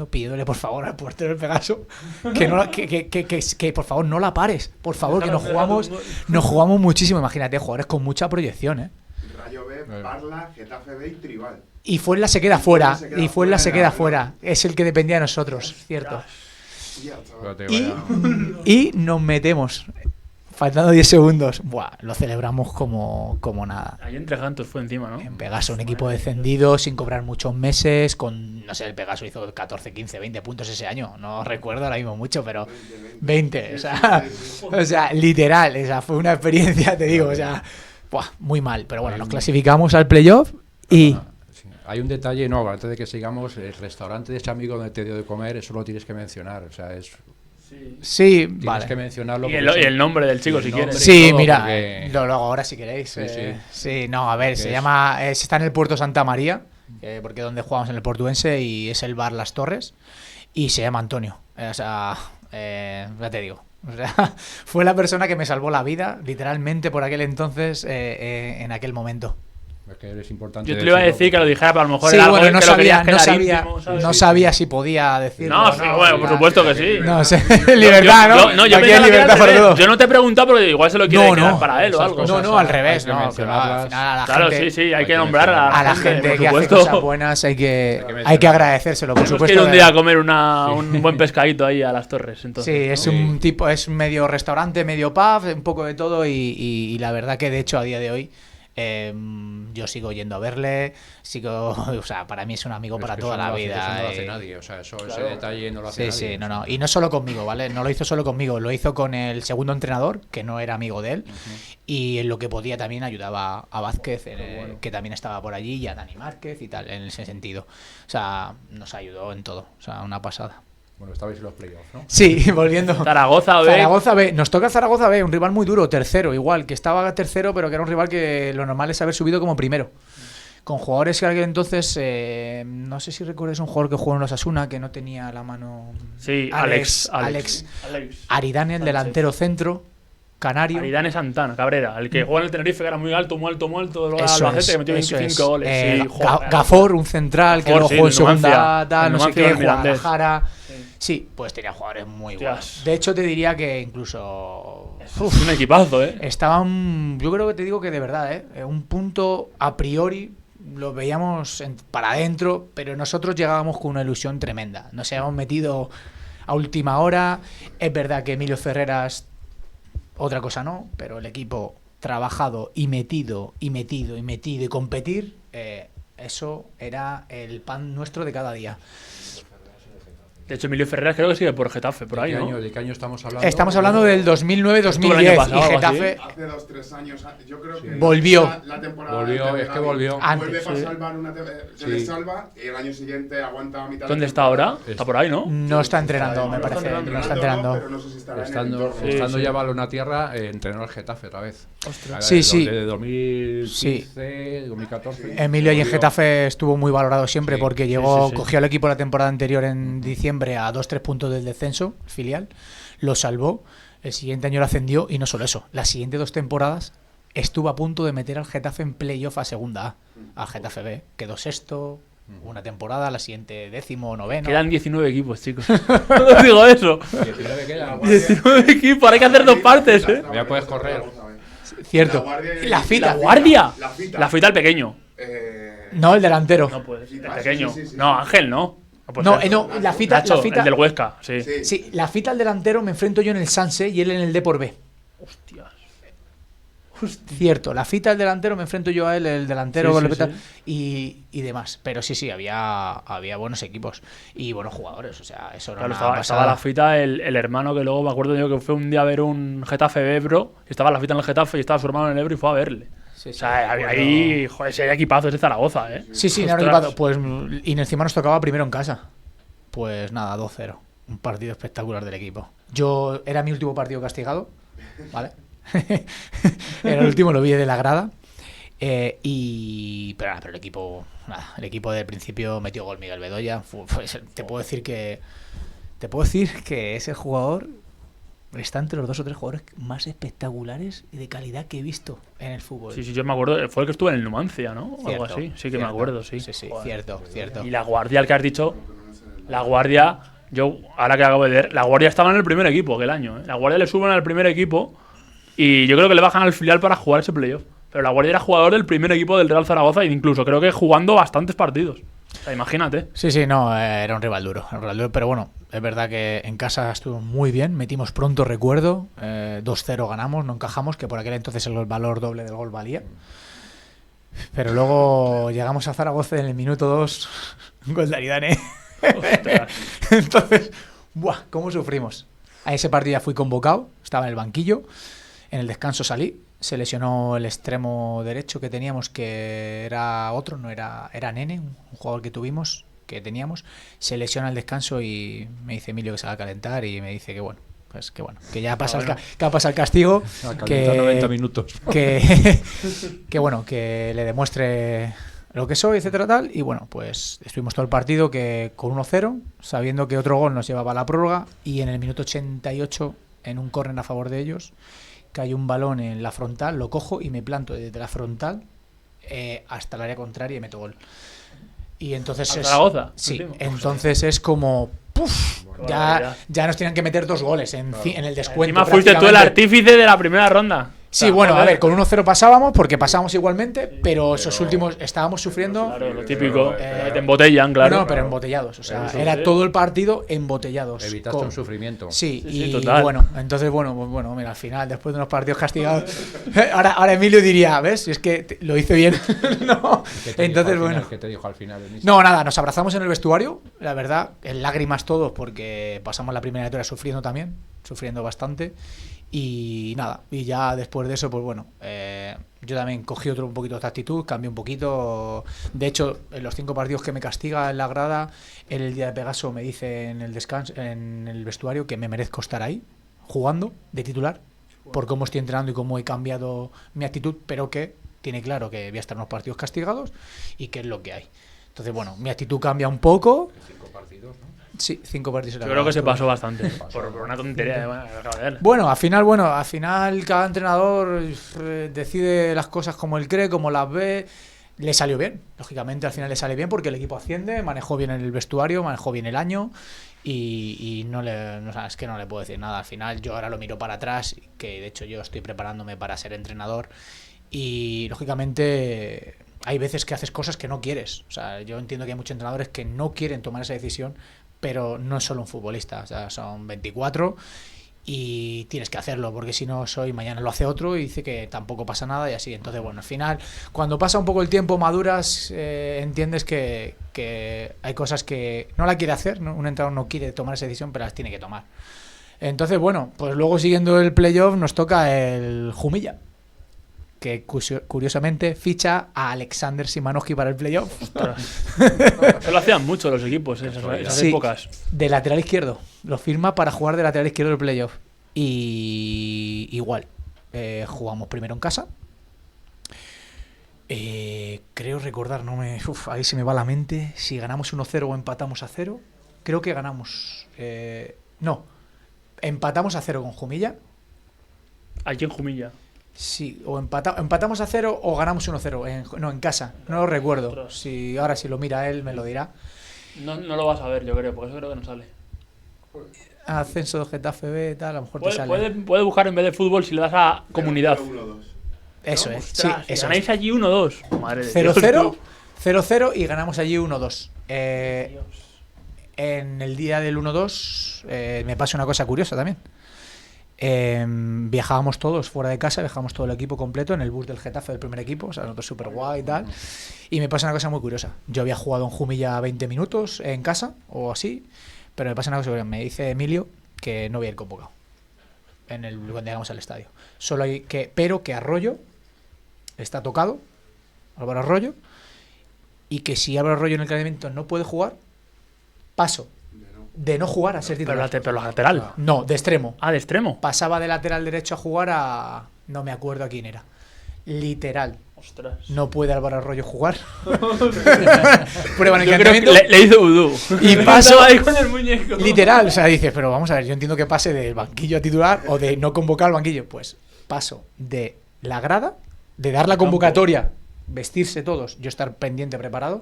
pidiéndole por favor al portero del Pegaso que por favor no la pares, por favor, que nos jugamos muchísimo. Imagínate, jugadores con mucha proyección, Rayo B, Parla, Getafe B y Tribal. Y Fuenla se queda fuera, es el que dependía de nosotros, cierto. Y nos metemos. faltando 10 segundos. Buah, lo celebramos como nada. Ahí entre Gantos fue encima, ¿no? En Pegaso, un equipo descendido, sin cobrar muchos meses, con, no sé, el Pegaso hizo 14, 15, 20 puntos ese año. No recuerdo ahora mismo mucho, pero 20. O sea, literal, fue una experiencia, te digo, o sea, buah, muy mal. Pero bueno, nos clasificamos al playoff y... Sí. Hay un detalle, no, antes de que sigamos, el restaurante de ese amigo donde te dio de comer, eso lo tienes que mencionar, o sea, es... Sí, Tienes vale. que mencionarlo. Y el nombre del chico, el si nombre quieres. Sí, todo, mira, porque- lo hago ahora si queréis. Sí, Sí, no, a ver, se es- llama, está en el Puerto Santa María, porque es donde jugamos en el Portuense y es el bar Las Torres y se llama Antonio. O sea, ya te digo. O sea, fue la persona que me salvó la vida, literalmente por aquel entonces, en aquel momento. Es que es importante Yo te lo iba a decirlo, decir que lo dijera, pero a lo mejor Sí, era algo bueno, no que lo querías sabía, quedar íntimo, ¿sabes? no Sí, sabía sí. si podía decirlo. No, sí, bueno, por supuesto que sí. No sé, libertad, ¿no? Yo Aquí pensaba hay que era libertad al para revés. todo. Yo no te he preguntado porque igual se lo quiere No, quedar no. para él o Esas algo. cosas No, al hay revés, que no. mencionarlas. Al final a la Claro, gente, sí, hay que que nombrar a la gente por que hace supuesto. cosas buenas hay que mencionarlas. agradecérselo, por Tenemos que supuesto. ir un día a comer un buen pescadito ahí a las Torres. Entonces, Sí, ¿no? es Sí. un tipo, es medio restaurante, medio pub, un poco de todo y la verdad que de hecho a día de hoy yo sigo yendo a verle, o sea, para mí es un amigo Pero es para que toda eso no la lo hace- vida. Eso no lo hace nadie, o sea, ese detalle no lo hace Sí, nadie. sí, no, o sea. no. Y no solo conmigo, ¿vale? No lo hizo solo conmigo, lo hizo con el segundo entrenador, que no era amigo de él, y en lo que podía también ayudaba a Vázquez, que también estaba por allí, y a Dani Márquez y tal, en ese sentido. O sea, nos ayudó en todo, o sea, una pasada. Bueno, estabais en los playoffs, ¿no? Sí, volviendo. Zaragoza, B. Zaragoza B. Nos toca Zaragoza B, un rival muy duro, tercero, igual, que estaba tercero, pero que era un rival que lo normal es haber subido como primero. Con jugadores que aquel entonces, no sé si recuerdas un jugador que jugó en los Asuna, que no tenía la mano. Sí, Alex. Aridane, el delantero centro, canario. Aridane Santana, Cabrera, el que juega en el Tenerife, que era muy alto, luego al Eso Albacete, es, que metió eso 25 es. goles. Sí, joder. Gafor, un central, que Gafor, luego sí, jugó en el segunda, Numancia. tal, El no sé Numancia y qué, el Mirandés. Guadalajara. Sí, pues tenía jugadores muy Hostias. buenos. De hecho, te diría que incluso. Es un equipazo, ¿eh? Estaban, yo creo que te digo que de verdad, un punto a priori lo veíamos para adentro, pero nosotros llegábamos con una ilusión tremenda. Nos habíamos metido a última hora. Es verdad que Emilio Ferreras, otra cosa no, pero el equipo trabajado y metido y competir, eso era el pan nuestro de cada día. De hecho, Emilio Ferreras creo que sigue por Getafe, por ahí, ¿no? ¿De qué año estamos hablando? Estamos hablando del Estuvo el año 2009-2010 pasado, y algo Getafe Hace 2-3 años, yo creo que Volvió. la temporada Volvió, antes de es que Gavi. volvió. Antes, Vuelve para sí. salvar se le Sí. salva y el año siguiente aguanta a mitad de ¿Dónde está temporada. ahora? Está por ahí, ¿no? no está entrenando, me No parece. está No está no, entrenando. pero no sé si estará en el Estando, entorno. estando sí. ya balón a tierra, entrenó al Getafe otra vez. Ostras. Sí, sí. Desde 2015, 2014. Emilio ahí en Volvió. Getafe estuvo muy valorado siempre Sí, porque sí, llegó, sí, sí. cogió al equipo la temporada anterior en diciembre a 2-3 puntos del descenso, filial, lo salvó, el siguiente año lo ascendió y no solo eso, las siguientes 2 temporadas estuvo a punto de meter al Getafe en playoff a segunda A, al Getafe B, quedó sexto una temporada, la siguiente 10º, 9º. Quedan 19 equipos, chicos. No digo eso. 19 quedan. 19 equipos, hay que hacer 2 partes, ¿eh? Ya puedes correr. Cierto. La Guardia y- La Fita. ¿La Guardia? La Fita. La Fita al pequeño. No, el delantero. No puede ser. El Ah, pequeño. sí, sí, sí, No, sí. Ángel, no. puede No, ser. no, la Fita, Nacho, la Fita. el del Huesca, sí. Sí. Sí, la Fita al delantero me enfrento yo en el Sanse y él en el Depor B. Hostias. Cierto, la Fita al delantero me enfrento yo a él, el delantero Sí, con sí, la Fita, sí. y demás. Pero sí, había buenos equipos y buenos jugadores. O sea, eso era Claro, una estaba pasada. la Fita, el hermano que luego me acuerdo yo que fue un día a ver un Getafe Ebro, y estaba la Fita en el Getafe y estaba su hermano en el Ebro y fue a verle. Sí, O sí, sea, me había acuerdo. ahí, joder, ese equipazo es de Zaragoza, ¿eh? Sí, sí, no era Ostras. equipado. Pues, y encima nos tocaba primero en casa. Pues nada, 2-0. Un partido espectacular del equipo. Yo era mi último partido castigado, ¿vale? Era el último, lo vi de la grada. Pero el equipo, nada, el equipo del principio metió gol Miguel Bedoya. Te puedo decir que ese jugador está entre los 2 o 3 jugadores más espectaculares y de calidad que he visto en el fútbol. Sí, sí, yo me acuerdo, fue el que estuvo en el Numancia, ¿no? O algo Cierto, así, sí que me cierto. acuerdo, sí. Sí, Joder. cierto. Y la Guardia, el que has dicho, la Guardia, yo ahora que acabo de ver, la Guardia estaba en el primer equipo aquel año, ¿eh? La Guardia le suben al primer equipo y yo creo que le bajan al filial para jugar ese playoff. Pero la Guardia era jugador del primer equipo del Real Zaragoza e incluso creo que jugando bastantes partidos. O sea, imagínate. Sí, no, era un rival duro, pero bueno, Es verdad que en casa estuvo muy bien, metimos pronto, recuerdo, 2-0 ganamos, no encajamos, que por aquel entonces el valor doble del gol valía. Pero luego llegamos a Zaragoza en el minuto 2, un gol de Aridane. Entonces, ¡buah! ¿Cómo sufrimos? A ese partido ya fui convocado, estaba en el banquillo, en el descanso salí, se lesionó el extremo derecho que teníamos, que era otro, no era Nene, un jugador que tuvimos, que teníamos, se lesiona al descanso y me dice Emilio que se va a calentar y me dice que bueno, pues que bueno, que ya pasa que ha pasado el castigo, que 90 minutos. que bueno, que le demuestre lo que soy, etcétera tal, y bueno, pues estuvimos todo el partido que con 1-0, sabiendo que otro gol nos llevaba a la prórroga y en el minuto 88 en un córner a favor de ellos cae un balón en la frontal, lo cojo y me planto desde la frontal hasta el área contraria y meto gol. Y entonces Zaragoza, sí, entonces es como ¡puf! Ya nos tenían que meter 2 goles en el descuento. Encima fuiste tú el artífice de la primera ronda. Sí, bueno, a ver, con 1-0 pasábamos porque pasábamos igualmente, pero esos últimos estábamos sufriendo. Claro, lo típico, te embotellan, claro. No, pero embotellados, o sea, era todo el partido embotellados. Evitaste un sufrimiento. Sí, y total. bueno, entonces bueno, mira, al final, después de unos partidos castigados, ahora Emilio diría, ¿ves? Es que lo hice bien. No, entonces bueno. ¿Qué te dijo al final? No, nada, nos abrazamos en el vestuario, la verdad, en lágrimas todos porque pasamos la primera lectura sufriendo bastante. Y nada, y ya después de eso, pues bueno, yo también cogí un poquito de actitud, cambié un poquito. De hecho, en los 5 partidos que me castiga en la grada, el día de Pegaso me dice en el descanso, en el vestuario, que me merezco estar ahí, jugando, de titular, por cómo estoy entrenando y cómo he cambiado mi actitud, pero que tiene claro que voy a estar en unos partidos castigados y que es lo que hay. Entonces, bueno, mi actitud cambia un poco. 5 partidos, ¿no? Sí, 5 partidos. Yo creo que se pasó bastante. Por una tontería. Bueno, al final cada entrenador decide las cosas como él cree, como las ve. Le salió bien, lógicamente al final le sale bien porque el equipo asciende, manejó bien el vestuario, manejó bien el año y es que no le puedo decir nada. Al final yo ahora lo miro para atrás, que de hecho yo estoy preparándome para ser entrenador y lógicamente hay veces que haces cosas que no quieres. O sea, yo entiendo que hay muchos entrenadores que no quieren tomar esa decisión, pero no es solo un futbolista, o sea, son 24 y tienes que hacerlo, porque si no mañana lo hace otro y dice que tampoco pasa nada y así. Entonces, bueno, al final, cuando pasa un poco el tiempo, maduras, entiendes que hay cosas que no la quiere hacer, ¿no? Un entrenador no quiere tomar esa decisión, pero las tiene que tomar. Entonces, bueno, pues luego siguiendo el playoff nos toca el Jumilla, que curiosamente ficha a Alexander Simanowski para el playoff. Eso lo hacían mucho los equipos en esas épocas. De lateral izquierdo. Lo firma para jugar de lateral izquierdo del playoff. Y igual, jugamos primero en casa. Creo recordar, ahí se me va la mente, si ganamos 1-0 o empatamos a 0. Creo que ganamos. No, empatamos a 0 con Jumilla. Aquí en Jumilla. Sí, o empatamos a 0 o ganamos 1-0. En casa. No lo recuerdo. Ahora si lo mira él me lo dirá. No lo vas a ver, yo creo, porque eso creo que no sale. Ascenso de Getafe B, tal, a lo mejor te sale. Puede buscar en vez de fútbol si le das a comunidad. 1-2. Eso es. Ostras, Sí, eso ganáis es. allí 1-2. Madre de 0-0, Dios, 0-0 y ganamos allí 1-2. En el día del 1-2 me pasa una cosa curiosa también. Viajábamos todos fuera de casa, viajábamos todo el equipo completo en el bus del Getafe del primer equipo, o sea, nosotros súper guay y tal. Y me pasa una cosa muy curiosa. Yo había jugado en Jumilla 20 minutos en casa o así, pero me pasa una cosa curiosa. Me dice Emilio que no voy a ir convocado cuando llegamos al estadio. Pero que Arroyo está tocado, Álvaro Arroyo, y que si Álvaro Arroyo en el calentamiento no puede jugar, paso de no jugar a ser titular. pero lateral. No, de extremo. Ah, de extremo. Pasaba de lateral derecho a jugar a... No me acuerdo a quién era. Literal. Ostras. No puede Álvaro Arroyo jugar. Prueba en el Yo creo que calentamiento. le hizo vudú. Y paso ahí con el muñeco. literal. O sea, dices, pero vamos a ver, yo entiendo que pase del banquillo a titular o de no convocar al banquillo. Pues paso de la grada, de dar la convocatoria, vestirse todos, yo estar pendiente, preparado,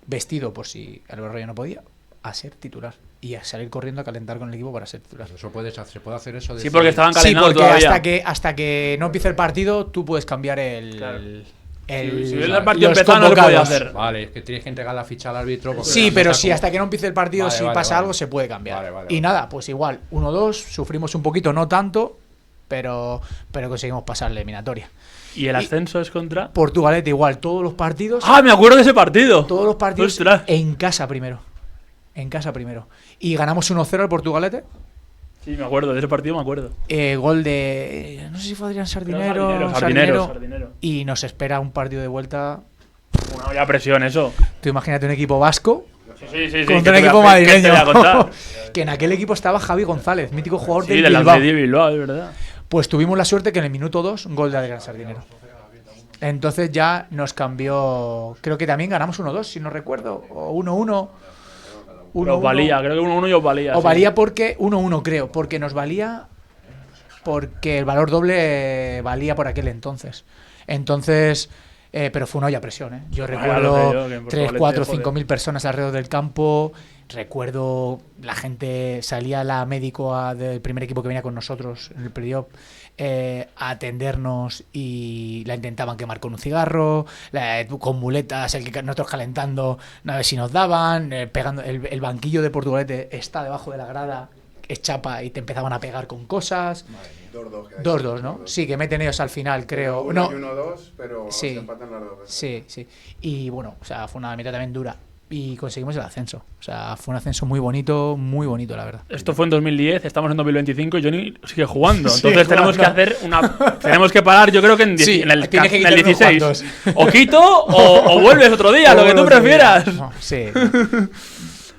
vestido por si Álvaro Arroyo no podía, a ser titular. Y a salir corriendo a calentar con el equipo para ser titular. Se puede hacer eso. Porque estaban Sí, calentados porque todavía. hasta que no empiece el partido tú puedes cambiar Claro. Si ves el partido empezado no se podía hacer. Vale, es que tienes que entregar la ficha al árbitro. porque Sí, no pero está si como- hasta que no empiece el partido, Vale, si vale, pasa vale. algo, se puede cambiar. Vale, vale, Y vale. nada, pues igual, 1-2, sufrimos un poquito, no tanto, pero conseguimos pasar la eliminatoria. ¿Y el ascenso es contra? Portugalete igual, todos los partidos, ¡Ah, me acuerdo de ese partido! todos los partidos Ostras. en casa primero. En casa primero. Y ganamos 1-0 al Portugalete. Sí, me acuerdo, de ese partido me acuerdo. Gol de. No sé si fue Adrián Sardinero. Sardinero. Y nos espera un partido de vuelta. Una olla presión, eso. Tú imagínate un equipo vasco Sí. contra un que te equipo voy a- que te madrileño. voy a contar. Que en aquel equipo estaba Javi González, mítico jugador Sí, del del Bilbao. Athletic Bilbao, es verdad. Pues tuvimos la suerte que en el minuto 2, gol de Adrián Sardinero. Entonces ya nos cambió. Creo que también ganamos 1-2, si no recuerdo. O 1-1. Pero os valía, creo que 1-1 y os valía. O sí. valía porque 1-1, creo. Porque nos valía. Porque el valor doble valía por aquel entonces. Entonces. Pero fue una olla presión, ¿eh? Yo Vaya, recuerdo lo sé yo, que en 3, Portugalete, 4, joder. 5 mil personas alrededor del campo. Recuerdo la gente, salía la médico del primer equipo que venía con nosotros en el playoff a atendernos y la intentaban quemar con un cigarro, con muletas, nosotros calentando, a ver si nos daban, pegando. El banquillo de Portugalete está debajo de la grada, es chapa y te empezaban a pegar con cosas. 2-2. 2-2, ¿no? Sí, que meten ellos al final, creo. Uno No, y 1-2, pero Sí. se empatan las dos. sí. Y bueno, o sea, fue una mitad también dura. Y conseguimos el ascenso. O sea, fue un ascenso muy bonito, la verdad. Esto fue en 2010, estamos en 2025 y Johnny sigue jugando. Sí, Entonces tenemos que jugando. hacer una. Tenemos que parar, yo creo que en, Sí, en el, tienes que en el quitar unos 16. cuantos. O quito o vuelves otro día, lo que tú Otro día. prefieras. No, sí.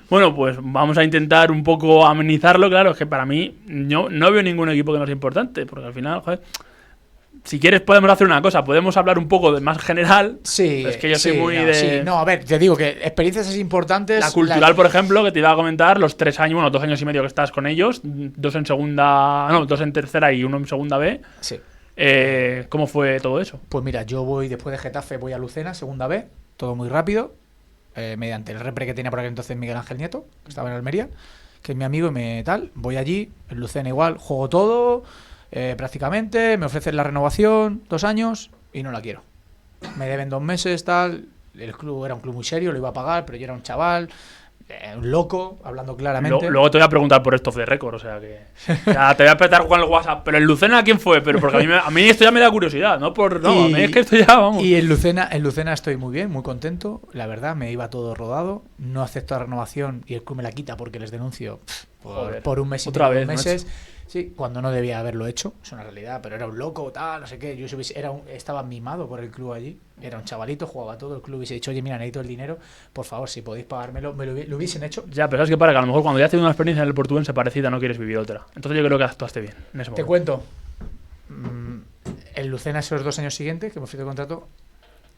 Bueno, pues vamos a intentar un poco amenizarlo. Claro, es que para mí no veo ningún equipo que no sea importante, porque al final, joder, si quieres podemos hacer una cosa, podemos hablar un poco de más general. Sí, Es que yo soy sí, muy no, de... sí. No, a ver, te digo que experiencias así importantes. La cultural, por ejemplo, que te iba a comentar, los 3 años, bueno, 2 años y medio que estás con ellos, 2 en segunda, no, 2 en tercera y 1 en segunda B. Sí. ¿Cómo fue todo eso? Pues mira, yo voy después de Getafe, voy a Lucena, segunda B, todo muy rápido, mediante el repre que tenía por aquel entonces Miguel Ángel Nieto, que estaba en Almería, que es mi amigo y voy allí, en Lucena igual, juego todo, prácticamente, me ofrecen la renovación, 2 años, y no la quiero. Me deben 2 meses, tal, el club era un club muy serio, lo iba a pagar, pero yo era un chaval, un loco, hablando claramente. Luego te voy a preguntar por esto off the record, o sea que. Ya te voy a apretar con el WhatsApp. Pero en Lucena, ¿quién fue? Pero porque a mí esto ya me da curiosidad, ¿no? A mí es que esto ya, vamos. Y en Lucena estoy muy bien, muy contento. La verdad, me iba todo rodado. No acepto la renovación y el club me la quita porque les denuncio Joder, por un mes y otra medio, vez, 2 meses. Sí, cuando no debía haberlo hecho, es una realidad, pero era un loco, tal, no sé qué. Yo estaba mimado por el club allí. Era un chavalito, jugaba todo. El club hubiese dicho, oye, mira, necesito el dinero, por favor, si podéis pagármelo, lo hubiesen hecho. Ya, pero sabes que para que a lo mejor cuando ya has tenido una experiencia en el portugués parecida no quieres vivir otra. Entonces yo creo que actuaste bien en ese Te momento. cuento. En Lucena, esos 2 años siguientes, que me fui de contrato,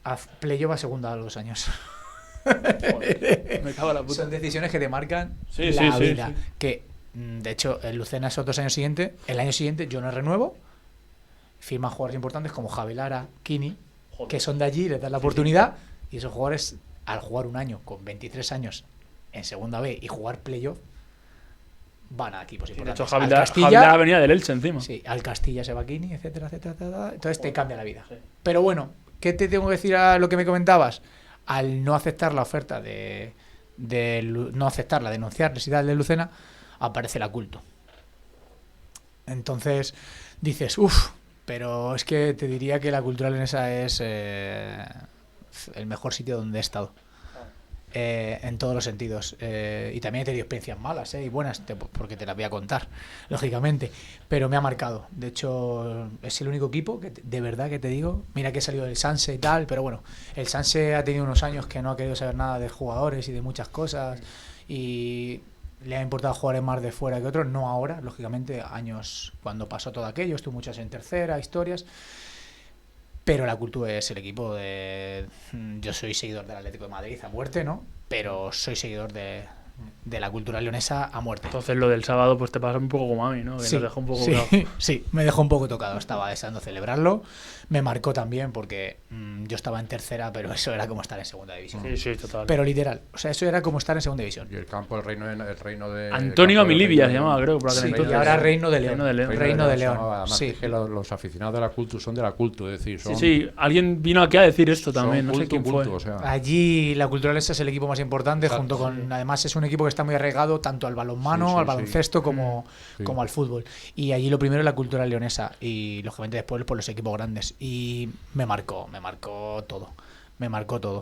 a playoff a segunda a los 2 años. Joder, me cago en la puta. Son decisiones que te marcan Sí, la sí, vida. sí. Que, de hecho, en Lucena esos 2 años siguientes, el año siguiente yo no renuevo. Firman jugadores importantes como Javi Lara, Kini, Joder. que son de allí, les dan la oportunidad. Y esos jugadores, al jugar un año con 23 años en segunda B y jugar playoff, van a equipos De importantes. hecho, Al Javi Lara venía del Elche encima. Sí, al Castilla se va Kini, etcétera, etcétera, etcétera. Entonces te cambia la vida. Sí. Pero bueno, ¿qué te tengo que decir a lo que me comentabas? Al no aceptar la oferta no aceptarla, denunciarles y tal de Lucena, aparece la culto. Entonces dices, uff, pero es que te diría que la cultural en esa es el mejor sitio donde he estado. En todos los sentidos. Y también he tenido experiencias malas y buenas, porque te las voy a contar, lógicamente. Pero me ha marcado. De hecho, es el único equipo que de verdad que te digo. Mira que he salido del Sanse y tal, pero bueno, el Sanse ha tenido unos años que no ha querido saber nada de jugadores y de muchas cosas. Y le ha importado jugadores más de fuera que otros. No ahora, lógicamente, años cuando pasó todo aquello. Estuve muchas en tercera, historias. Pero la cultura es el equipo de... Yo soy seguidor del Atlético de Madrid a muerte, ¿no? Pero soy seguidor de la cultura leonesa a muerte. Entonces lo del sábado pues te pasa un poco como a mí, ¿no? Que Sí, nos dejó un poco... sí, claro. sí, me dejó un poco tocado. Estaba deseando celebrarlo. Me marcó también porque yo estaba en tercera, pero eso era como estar en segunda división. Sí, sí, total. Pero literal, o sea, eso era como estar en segunda división. Y el campo, el reino de... Antonio el campo del Amilibia Reino se de llamaba, León. creo, por aquel Sí, entonces. y ahora Reino de León. Reino de León. Reino de se León. llamaba. Además, Sí. es que los aficionados de la Cultu son de la Cultu, es decir, son... Sí, sí, alguien vino aquí a decir esto también, son no sé cultu, quién fue. cultu, o sea, Allí la cultura leonesa es el equipo más importante, Exacto, junto con, sí. además es un equipo que está muy arraigado tanto al balonmano, Sí, sí, al sí. baloncesto como, Sí. como al fútbol. Y allí lo primero es la cultura leonesa y lógicamente después por los equipos grandes. Y me marcó todo.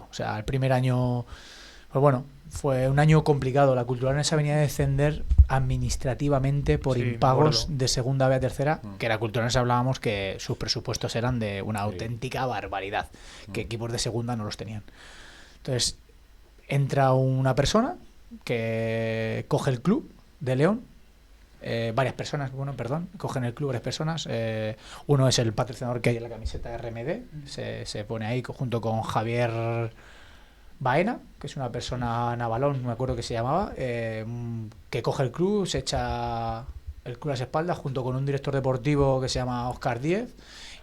O sea, el primer año, pues bueno, fue un año complicado. La cultura leonesa venía a descender administrativamente por Sí, me impagos acuerdo. de segunda B a tercera, Mm. que la cultura leonesa hablábamos que sus presupuestos eran de una Sí. auténtica barbaridad, que Mm. equipos de segunda no los tenían. Entonces, entra una persona que coge el club de León, varias personas, cogen el club varias personas. Uno es el patrocinador que hay en la camiseta RMD, se pone ahí junto con Javier Baena, que es una persona navalón, me acuerdo que se llamaba, que coge el club, se echa el club a las espaldas junto con un director deportivo que se llama Óscar Díez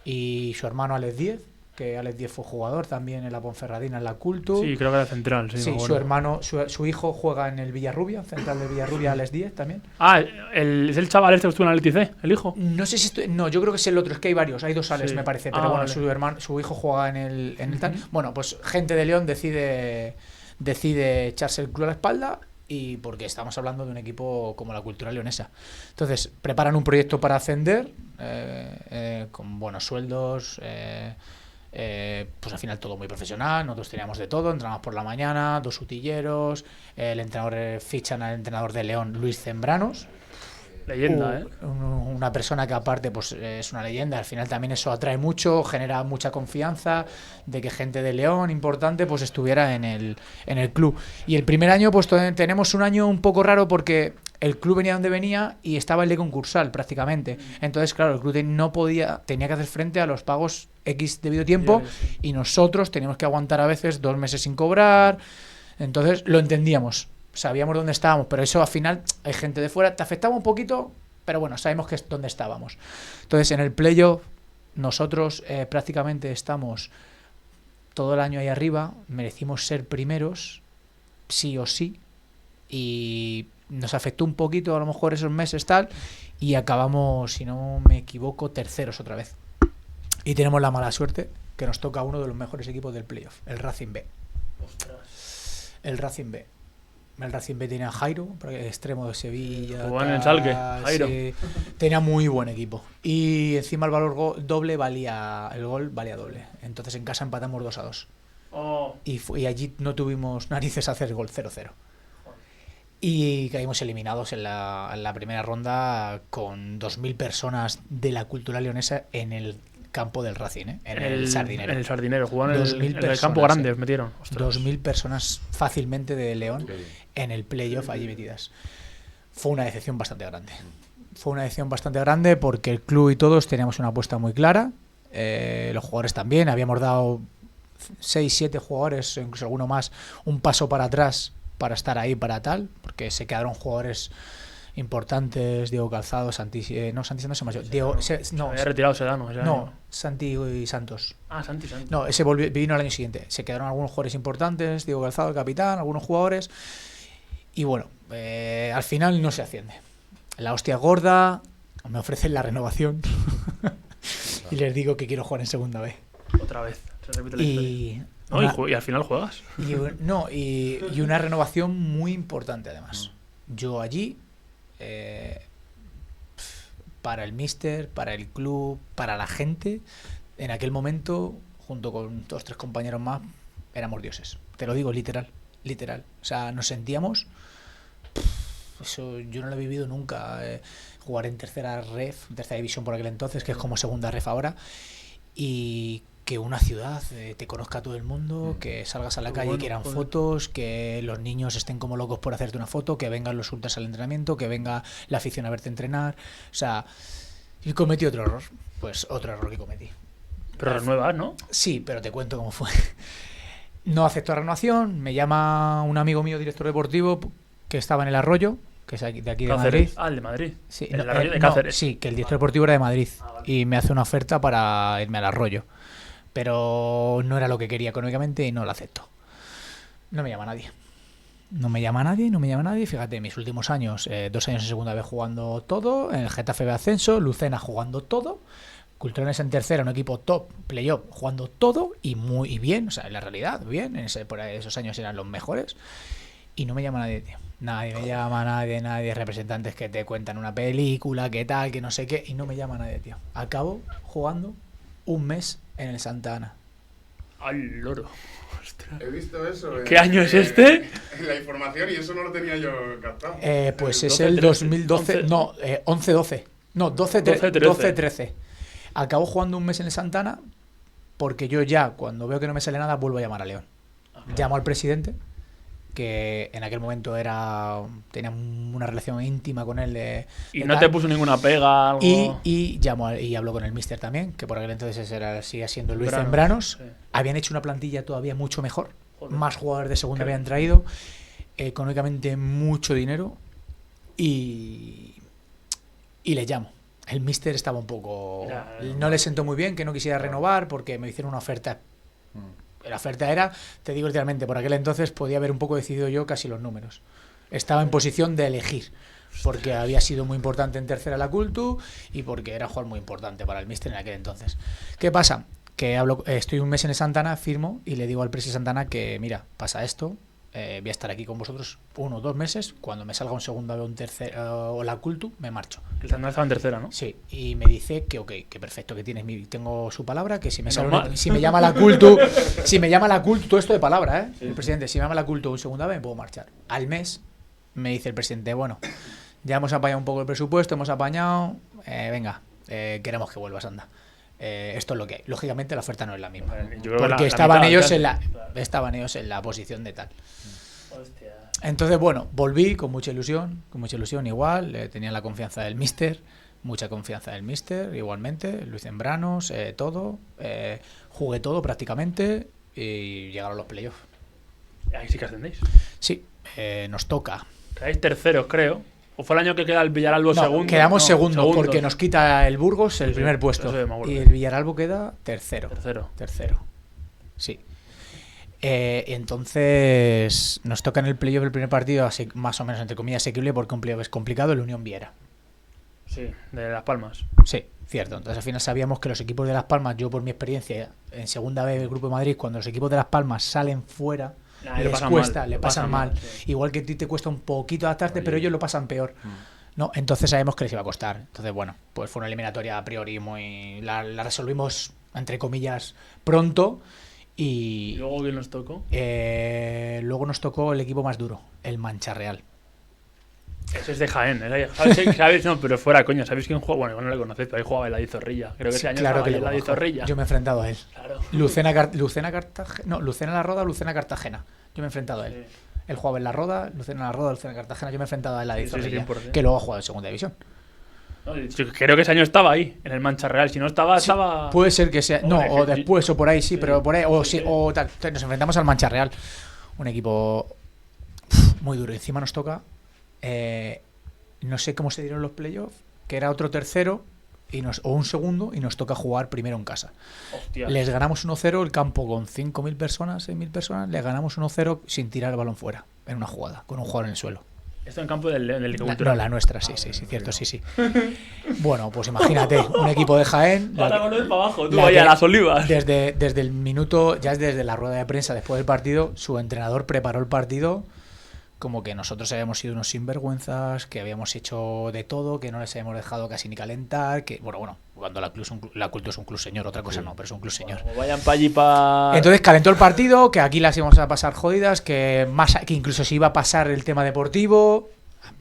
y su hermano Alex Díez, que Alex Díez fue jugador también en la Ponferradina, en la Cultu. Sí, creo que era central, sí. Sí, me su acuerdo. hermano, su hijo juega en el Villarrubia, central de Villarrubia, Alex Díez también. Ah, es el chaval este que estuvo en Atleti C, el hijo. No sé si no, yo creo que es el otro, es que hay varios, hay dos Alex Sí. me parece, pero Ah, bueno, vale. su hijo juega en el tal. Ujú. Bueno, pues gente de León decide echarse el club a la espalda y porque estamos hablando de un equipo como la cultura leonesa. Entonces, preparan un proyecto para ascender con buenos sueldos, pues al final todo muy profesional, nosotros teníamos de todo, entrenamos por la mañana, 2 utilleros, el entrenador fichan al entrenador de León, Luis Zembranos, Leyenda, ¿eh? una persona que aparte pues es una leyenda, al final también eso atrae mucho, genera mucha confianza de que gente de León importante pues estuviera en el club. Y el primer año pues tenemos un año un poco raro porque el club venía donde venía y estaba el de concursal prácticamente. Entonces, claro, el club tenía que hacer frente a los pagos X debido tiempo y nosotros teníamos que aguantar a veces 2 meses sin cobrar. Entonces lo entendíamos, sabíamos dónde estábamos, pero eso al final hay gente de fuera, te afectaba un poquito, pero bueno, sabemos que es dónde estábamos. Entonces en el playoff nosotros prácticamente estamos todo el año ahí arriba, merecimos ser primeros, sí o sí, y nos afectó un poquito a lo mejor esos meses tal, y acabamos, si no me equivoco, terceros otra vez. Y tenemos la mala suerte que nos toca uno de los mejores equipos del playoff, el Racing B. El Racing B. El Racing B tenía a Jairo, extremo de Sevilla. Jugaba en el Schalke, Jairo. Sí, tenía muy buen equipo. Y encima el valor doble valía, el gol valía doble. Entonces en casa empatamos 2-2. Oh, Y allí no tuvimos narices a hacer el gol 0-0. Y caímos eliminados en la primera ronda con 2.000 personas de la cultura leonesa en el campo del Racing, en el Sardinero. En el Sardinero, jugaban en 2000 el campo personas, grande, os metieron. Ostras. 2.000 personas fácilmente de León Sí. en el playoff allí metidas. Fue una decepción bastante grande. Fue una decepción bastante grande porque el club y todos teníamos una apuesta muy clara. Los jugadores también. Habíamos dado 6, 7 jugadores, incluso alguno más, un paso para atrás para estar ahí para tal, porque se quedaron jugadores importantes, Diego Calzado, Santi Santos no se me ha hecho. Diego, no, Había retirado Sedano. ese no, año. Santi y Santos. Ah, Santi. No, ese vino al año siguiente. Se quedaron algunos jugadores importantes, Diego Calzado, el capitán, algunos jugadores. Y bueno, al final no se asciende. La hostia gorda, me ofrecen la renovación. Y les digo que quiero jugar en segunda B. Otra vez. Se repite la historia. Y, No, y al final juegas. y una renovación muy importante además. Yo allí, para el míster, para el club, para la gente, en aquel momento, junto con 2 o 3 compañeros más, éramos dioses. Te lo digo literal. O sea, nos sentíamos... Eso yo no lo he vivido nunca. Jugar en tercera división por aquel entonces, que es como segunda ref ahora, y que una ciudad te conozca a todo el mundo, que salgas a la calle y quieran fotos, que los niños estén como locos por hacerte una foto, que vengan los ultras al entrenamiento, que venga la afición a verte entrenar. O sea, y cometí otro error. Pues otro error que cometí. Pero renuevas, ¿no? Sí, pero te cuento cómo fue. No acepto la renovación, me llama un amigo mío, director deportivo, que estaba en el Arroyo, que es de aquí de Cáceres. Madrid. El de Madrid. Sí, El no, Arroyo de no, Cáceres. sí, que el director deportivo era de Madrid Vale. y me hace una oferta para irme al Arroyo. Pero no era lo que quería económicamente y no lo acepto. No me llama nadie. No me llama nadie. Fíjate, mis últimos años, 2 años en segunda vez jugando todo, en el Getafe de ascenso, Lucena jugando todo, Culturones en tercera, un equipo top, playoff, jugando todo y muy bien, o sea, en la realidad, bien, por esos años eran los mejores. Y no me llama nadie, tío. Nadie me llama, nadie, representantes que te cuentan una película, que tal, que no sé qué, y no me llama nadie, tío. Acabo jugando un mes en el Santa Ana. Al loro. Ostras. He visto eso. ¿Qué año es este? En la información y eso no lo tenía yo captado. Pues es 12, el 13, 2012, 11. no, 11-12. No, 12-13. 12-13. Acabo jugando un mes en el Santana porque yo ya, cuando veo que no me sale nada, vuelvo a llamar a León. Llamo al presidente, que en aquel momento tenía una relación íntima con él. Y de no tal. te puso ninguna pega, algo. Y y hablo con el míster también, que por aquel entonces sigue siendo Luis Zambranos, Zambranos. sí. Habían hecho una plantilla todavía mucho mejor. Joder. Más jugadores de segunda Qué habían bien. traído. Económicamente mucho dinero. Y le llamo. El míster estaba un poco... Ya. No le sentó muy bien que no quisiera renovar porque me hicieron una oferta. La oferta era, te digo literalmente, por aquel entonces podía haber un poco decidido yo casi los números. Estaba en posición de elegir, porque había sido muy importante en tercera la Cultu y porque era un jugador muy importante para el míster en aquel entonces. ¿Qué pasa? Que estoy un mes en el Santana, firmo y le digo al presidente Santana que, mira, pasa esto, voy a estar aquí con vosotros 1 o 2 meses, cuando me salga un segundo o un tercero o la Cultu, me marcho. El Santana estaba en tercera, ¿no? Sí, y me dice que ok, que perfecto, que tengo su palabra, que si me Menos sale mal. si me llama la Cultu, todo esto de palabra, el presidente, si me llama la Cultu un segunda vez, me puedo marchar. Al mes me dice el presidente, bueno, ya hemos apañado un poco el presupuesto, venga, queremos que vuelvas, anda. Esto es lo que hay. Lógicamente la oferta no es la misma. Yo creo que Porque la estaban mitad, ellos casi. en la Claro. estaban ellos en la posición de tal. Hostia. Entonces, bueno, volví con mucha ilusión igual, tenía la confianza del míster, mucha confianza del míster, igualmente, Luis Zambranos, todo, jugué todo prácticamente y llegaron los playoffs. Ahí sí que ascendéis. Sí, nos toca. Quedáis terceros, creo. ¿O fue el año que queda el Villaralbo No, segundo? quedamos No, segundo porque nos quita el Burgos el Sí, primer sí, puesto eso me acuerdo. y el Villaralbo queda tercero. Tercero. Sí. Entonces nos toca en el playoff el primer partido, así, más o menos entre comillas asequible, porque un playoff es complicado, el Unión Viera. Sí, de Las Palmas. Sí, cierto. Entonces al final sabíamos que los equipos de Las Palmas, yo por mi experiencia en segunda vez del Grupo de Madrid, cuando los equipos de Las Palmas salen fuera, les cuesta, le pasan mal. Sí. Igual que a ti te cuesta un poquito adaptarte, pero ellos lo pasan peor. No, entonces sabemos que les iba a costar. Entonces, bueno, pues fue una eliminatoria a priori la resolvimos, entre comillas, pronto. ¿Y Y luego quién nos tocó? luego nos tocó el equipo más duro, el Mancha Real. Ese es de Jaén. ¿Sabéis? No, pero fuera, coño. ¿Sabéis quién juega? Bueno, igual no le conocéis, pero ahí jugaba el Adi Zorrilla. Creo que ese año Claro estaba que ahí le el Adi conozco. Zorrilla. Yo me he enfrentado a él. Claro. Lucena Cartagena. No, Lucena La Roda, Lucena Cartagena. Yo me he enfrentado a él. Sí. Él jugaba en La Roda, Lucena Cartagena. Yo me he enfrentado a él, Sí, sí, Zorrilla, 100%. que luego ha jugado en segunda división. No, yo creo que ese año estaba ahí, en el Mancha Real. Si no estaba, Sí, estaba. puede ser que sea. No, Hombre, o después o por ahí sí, sí. pero por ahí. O, Sí, sí. o tal. Entonces nos enfrentamos al Mancha Real. Un equipo muy duro. Encima nos toca. No sé cómo se dieron los playoffs, que era otro tercero o un segundo, y nos toca jugar primero en casa. Hostia. Les ganamos 1-0 el campo con 5.000 personas, 6.000 personas. Les ganamos 1-0 sin tirar el balón fuera, en una jugada, con un jugador en el suelo. Esto en campo del No, Cultural. la nuestra, sí, cierto, sí. Bueno, pues imagínate, un equipo de Jaén. Ahora volvés para abajo, tú la ahí que- a las olivas. Desde el minuto, ya desde la rueda de prensa después del partido, su entrenador preparó el partido como que nosotros habíamos sido unos sinvergüenzas, que habíamos hecho de todo, que no les habíamos dejado casi ni calentar, que bueno, cuando la Cultu es un club señor, otra cosa no, pero es un club señor. Como vayan para allí para. Entonces calentó el partido, que aquí las íbamos a pasar jodidas, que incluso se iba a pasar el tema deportivo,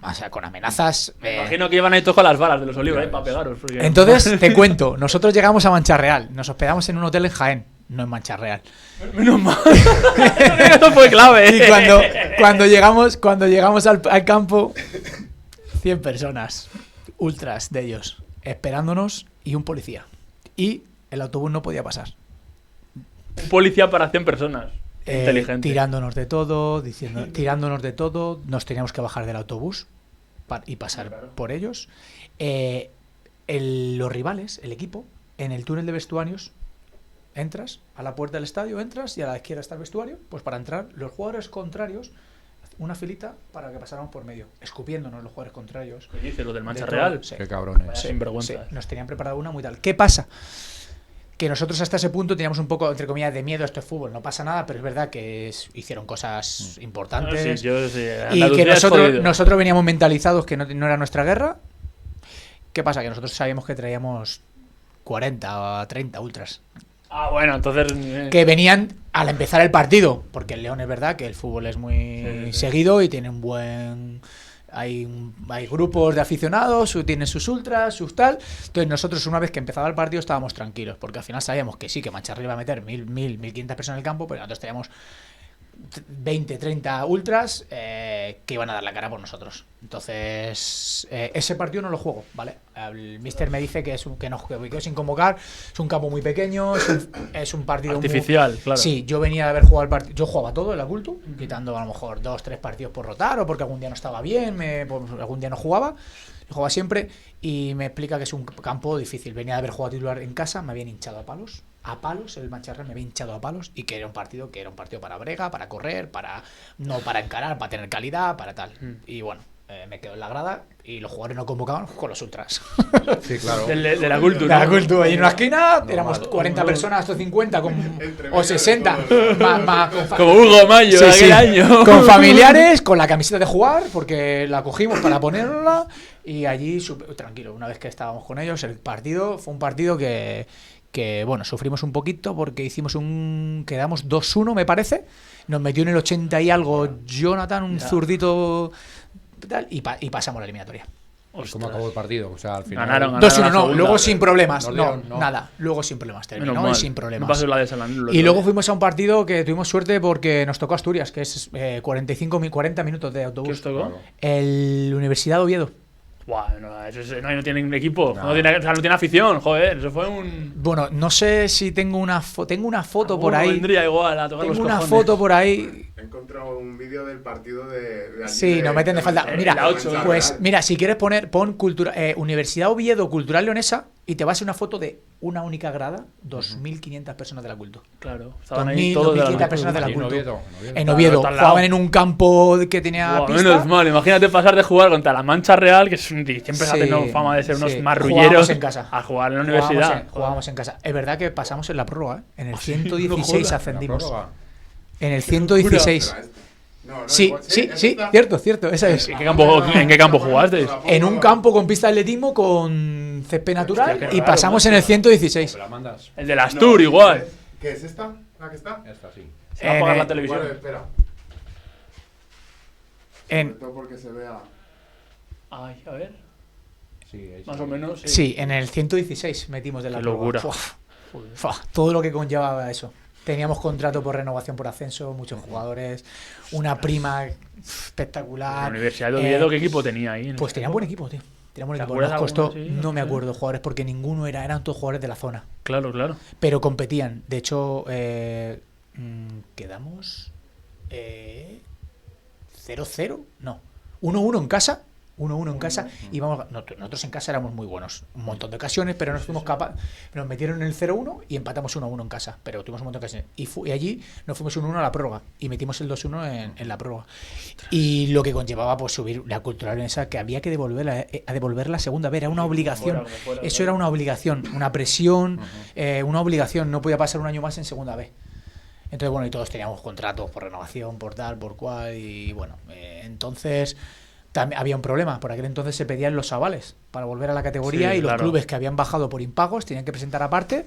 o sea, con amenazas. Me imagino que iban ahí todos con las balas de los olivos ahí para pegaros. Porque... Entonces, te cuento, nosotros llegamos a Mancha Real, nos hospedamos en un hotel en Jaén, no en Mancha Real. Menos mal. Eso fue clave. Y cuando llegamos al campo, 100 personas, ultras de ellos, esperándonos y un policía. Y el autobús no podía pasar. Un policía para 100 personas. Inteligente. tirándonos de todo, tirándonos de todo, nos teníamos que bajar del autobús y pasar por ellos. Los rivales, el equipo, en el túnel de vestuarios, entras a la puerta del estadio, entras y a la izquierda está el vestuario, pues para entrar, los jugadores contrarios, una filita para que pasáramos por medio, escupiéndonos los jugadores contrarios. ¿Qué dice lo del Mancha De Real? todo, sí. Qué cabrones. Sí, sinvergüenza. Sí, nos tenían preparado una muy tal. ¿Qué pasa? Que nosotros hasta ese punto teníamos un poco, entre comillas, de miedo a esto de fútbol. No pasa nada, pero es verdad que hicieron cosas importantes. Sí, yo sí. Y Andalucía que es jodido. nosotros veníamos mentalizados que no era nuestra guerra. ¿Qué pasa? Que nosotros sabíamos que traíamos 40 o 30 ultras. Ah, bueno, entonces... Que venían al empezar el partido. Porque el León es verdad que el fútbol es muy seguido y tiene un buen... Hay grupos de aficionados, tienen sus ultras, sus tal. Entonces nosotros una vez que empezaba el partido estábamos tranquilos, porque al final sabíamos que sí, que Mancha Real iba a meter 1.500 personas en el campo, pero nosotros teníamos 20, 30 ultras que iban a dar la cara por nosotros. Entonces ese partido no lo juego, ¿vale? El míster me dice que no juego, que quedo sin convocar. Es un campo muy pequeño, es un partido artificial, claro. Sí, yo venía de haber jugado el partido. Yo jugaba todo en la Cultu, quitando a lo mejor 2, 3 partidos por rotar o porque algún día no estaba bien, algún día no jugaba. Yo jugaba siempre y me explica que es un campo difícil. Venía de haber jugado titular en casa, me habían hinchado a palos. El Mancha Real me había hinchado a palos y que era un partido para brega, para correr, no para encarar, para tener calidad, para tal. Y bueno, me quedo en la grada y los jugadores no convocaban con los ultras. Sí, claro. De la cultura. De la cultura, ahí en una esquina, éramos 40 personas o 50 o 60. Como Hugo Mayo, aquel año. Con familiares, con la camiseta de jugar, porque la cogimos para ponerla y allí, tranquilo, una vez que estábamos con ellos, el partido fue un partido que bueno, sufrimos un poquito porque quedamos 2-1 me parece, nos metió en el 80 y algo Jonathan, un zurdito tal, y pasamos la eliminatoria. ¿Cómo acabó el partido? O sea, al final... Ganaron 2-1, no, segunda, luego sin problemas, no. nada, luego sin problemas, terminó y sin problemas. No pasó la de San Andrés, Y luego fuimos a un partido que tuvimos suerte porque nos tocó Asturias, que es 40 minutos de ¿Qué autobús. os tocó? Claro. El Universidad de Oviedo. Buah, no tienen equipo, no tiene afición, joder, eso fue un... Bueno, no sé si tengo una foto por Alguno ahí. vendría igual a tocar Tengo los una cojones. foto por ahí. He encontrado un vídeo del partido de allí Sí, nos meten de falta. Mira, la 8, pues mira, si quieres pon Universidad Oviedo Cultural Leonesa y te vas a una foto de una única grada, 2.500 personas de la Cultu. Claro, estaban ahí todos de la 2.500 personas de la Ahí en Cultu. Oviedo. En Oviedo, Claro, jugaban en un campo que tenía Buah, pista. menos mal, imagínate pasar de jugar contra la Mancha Real, que siempre se ha Sí, tenido fama de ser unos sí. marrulleros, Jugábamos en casa. a jugar en la universidad. Jugábamos en casa. Es verdad que pasamos en la prórroga, ¿eh? En el no 116 jodas. ascendimos. La prórroga. En el 116. Sí, igual, sí, esta. cierto, esa es. ¿En qué campo jugasteis? En un campo con pista de atletismo con césped natural Hostia, qué y raro, pasamos macho. en el 116. ¿Me la mandas? El del Astur, igual. ¿Qué es esta? ¿La que está? Esta sí. Se va a apagar En la el- televisión. Vale, espera. En, Sobre todo porque se vea. Ay, a ver. Sí, ahí Más o menos. sí, en el 116 metimos de la Qué prórroga. locura. Todo lo que conllevaba eso. Teníamos contrato por renovación por ascenso, muchos jugadores, una prima espectacular. La Universidad de Oviedo, ¿qué equipo tenía ahí? Pues tenían buen equipo, tío. Tenían buen ¿Te equipo. acuerdas Nos costó, alguno, sí? no me Sí. acuerdo jugadores porque ninguno eran todos jugadores de la zona. Claro. Pero competían. De hecho, quedamos 0-0, no. 1-1 en casa. 1-1 en casa. Y nosotros en casa éramos muy buenos. Un montón de ocasiones, pero no fuimos capaces. Nos metieron en el 0-1 y empatamos 1-1 en casa. Pero tuvimos un montón de ocasiones. Y allí nos fuimos 1-1 a la prórroga. Y metimos el 2-1 en la prórroga. Y lo que conllevaba pues subir la cultural leonesa, que había que devolver la segunda vez. Era una obligación. Eso era una obligación, una presión, una obligación. No podía pasar un año más en segunda vez. Entonces, bueno, y todos teníamos contratos por renovación, por tal, por cual. Y bueno, entonces también había un problema. Por aquel entonces se pedían los avales para volver a la categoría, Sí, y los claro. clubes que habían bajado por impagos tenían que presentar aparte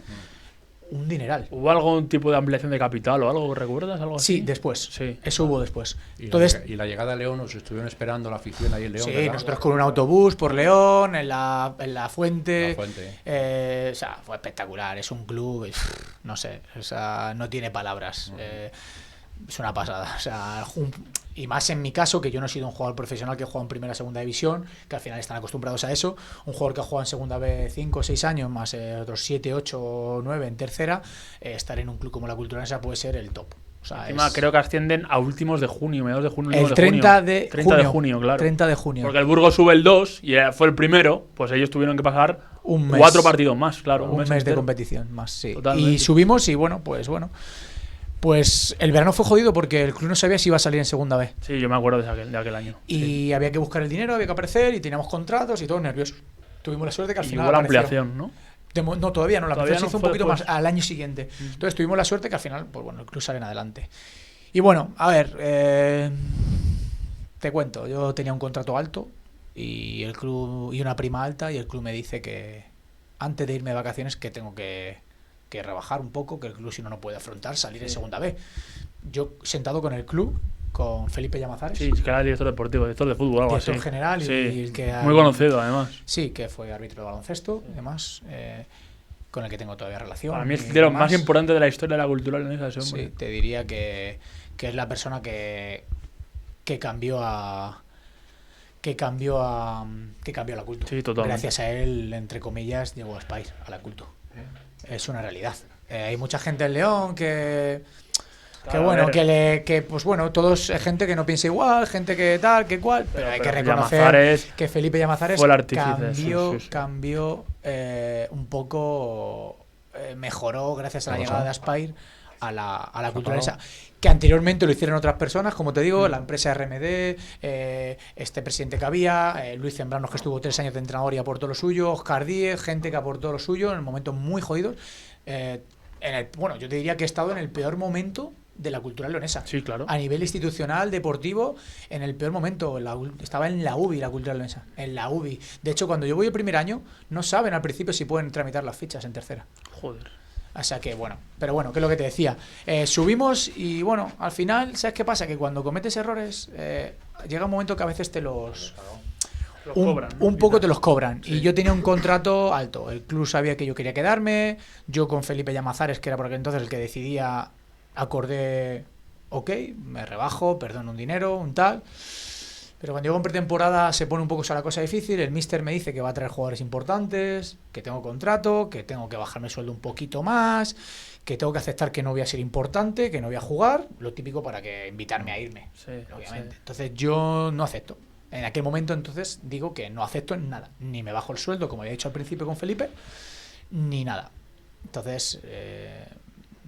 un dineral. ¿Hubo algún tipo de ampliación de capital o algo? ¿Recuerdas algo así? Sí, después. Sí. Eso hubo después. Y, Entonces, y la llegada de León, os estuvieron esperando la afición ahí en León. sí, ¿verdad? nosotros con un autobús por León, en la fuente. La Fuente. O sea, fue espectacular. Es un club, no sé, o sea, no tiene palabras. Es una pasada. O sea, y más en mi caso, que yo no he sido un jugador profesional que he jugado en primera o segunda división, que al final están acostumbrados a eso. Un jugador que ha jugado en segunda vez 5 o 6 años, más otros 7, 8 o 9 en tercera, estar en un club como la Cultural Leonesa puede ser el top. O sea, Encima creo que ascienden a últimos de junio, mediados de junio. el 30 de 30 de junio, claro. 30 de junio. Porque el Burgos sube el 2 y fue el primero, pues ellos tuvieron que pasar Un mes. 4 partidos más, claro. Un mes de entero. competición más, sí. Totalmente. Y subimos y bueno. Pues el verano fue jodido porque el club no sabía si iba a salir en segunda B. Sí, yo me acuerdo de aquel año. Y Sí. había que buscar el dinero, había que aparecer y teníamos contratos y todos nerviosos. Tuvimos la suerte que al Y final hubo la apareció. ampliación, ¿no? No, todavía no, la Todavía ampliación se no hizo un fue poquito después. más al año siguiente. Entonces tuvimos la suerte que al final, pues bueno, el club sale en adelante. Y bueno, a ver, te cuento, yo tenía un contrato alto y el club y una prima alta y el club me dice que antes de irme de vacaciones que tengo que rebajar un poco, que el club si no puede afrontar salir en segunda B. Yo sentado con el club, con Felipe Llamazares, Sí, que era el director deportivo, director de fútbol, algo director así. general y Sí. el que Muy conocido, además. Sí, que fue árbitro de baloncesto y demás, con el que tengo todavía relación. Para mí es y de lo demás. más importante de la historia de la cultura leonesa ese hombre. Sí, te diría que es la persona que cambió a la culto. Sí, totalmente. Gracias a él, entre comillas, llegó a Aspire, a la culto. Es una realidad. Hay mucha gente en León que Claro, bueno, a ver. pues bueno, todos gente que no piensa igual, gente que tal, que cual, pero hay que Pero reconocer Llamazares que Felipe Llamazares fue el artífice, sí. cambió un poco, mejoró gracias a la ¿Qué llegada de pasó? Aspire a la cultura esa, que anteriormente lo hicieron otras personas, como te digo, la empresa RMD, este presidente que había, Luis Zembranos, que estuvo 3 años de entrenador y aportó lo suyo, Oscar Díez, gente que aportó lo suyo en momentos muy jodidos. Bueno, yo te diría que he estado en el peor momento de la cultura leonesa. Sí, claro. A nivel institucional, deportivo, en el peor momento. Estaba en la UBI, la cultura leonesa. En la UBI. De hecho, cuando yo voy el primer año, no saben al principio si pueden tramitar las fichas en tercera. Joder. O sea que, bueno. Pero bueno, que es lo que te decía. Subimos y, bueno, al final, ¿sabes qué pasa? Que cuando cometes errores, llega un momento que a veces te los... Los cobran, ¿no? Un poco te los cobran. Sí. Y yo tenía un contrato alto. El club sabía que yo quería quedarme. Yo con Felipe Llamazares, que era por aquel entonces el que decidía, acordé, ok, me rebajo, perdono un dinero, un tal. Pero cuando llego en pretemporada se pone un poco la cosa difícil. El míster me dice que va a traer jugadores importantes, que tengo contrato, que tengo que bajarme el sueldo un poquito más, que tengo que aceptar que no voy a ser importante, que no voy a jugar. Lo típico para que invitarme a irme, Sí, obviamente. sí. Entonces yo no acepto. En aquel momento entonces digo que no acepto en nada. Ni me bajo el sueldo, como había dicho al principio con Felipe, ni nada. Entonces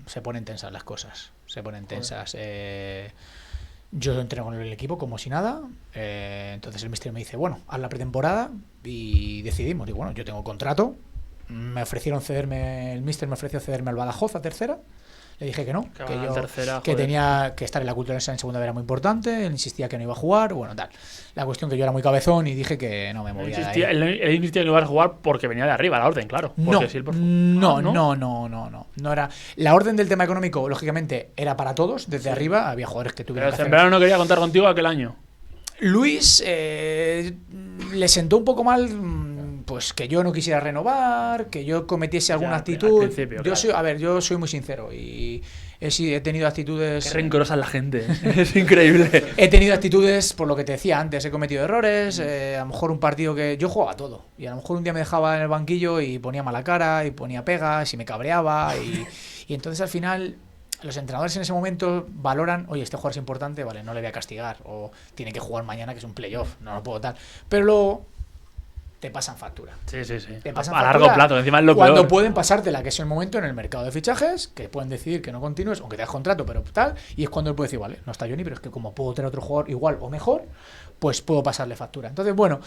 se ponen tensas las cosas. Se ponen tensas. Yo entreno con el equipo como si nada. Entonces el mister me dice, bueno, haz la pretemporada y decidimos. Digo, bueno, yo tengo contrato. El mister me ofreció cederme al Badajoz a tercera. Le dije que no, Que que van a yo tercera, que joder. tenía que estar en la cultura en segunda era muy importante. Él insistía que no iba a jugar, bueno, tal. La cuestión que yo era muy cabezón y dije que no me movía de ahí. Él insistía que iba a jugar porque venía de arriba la orden, claro. No, Porque si él no, Ah, no era. La orden del tema económico, lógicamente, era para todos, desde arriba. Había jugadores que tuvieron Pero que hacer. Zembrano no quería contar contigo aquel año. Luis le sentó un poco mal, pues que yo no quisiera renovar, que yo cometiese alguna Ya, al actitud. principio, claro. Yo soy muy sincero y he tenido actitudes. Qué rencorosa es la gente. Es increíble. He tenido actitudes, por lo que te decía antes, he cometido errores, a lo mejor un partido que yo jugaba todo, y a lo mejor un día me dejaba en el banquillo y ponía mala cara, y ponía pegas, y me cabreaba, y entonces al final los entrenadores en ese momento valoran, oye, este jugador es importante, vale, no le voy a castigar, o tiene que jugar mañana que es un playoff, no lo puedo tal, pero luego te pasan factura. Sí, sí, sí. Te pasan A factura largo plazo, encima es lo cuando peor. pueden pasártela, que es el momento en el mercado de fichajes, que pueden decidir que no continúes, aunque tengas contrato, pero tal, y es cuando él puede decir, vale, no está Johnny, pero es que como puedo tener otro jugador igual o mejor, pues puedo pasarle factura. Entonces, bueno,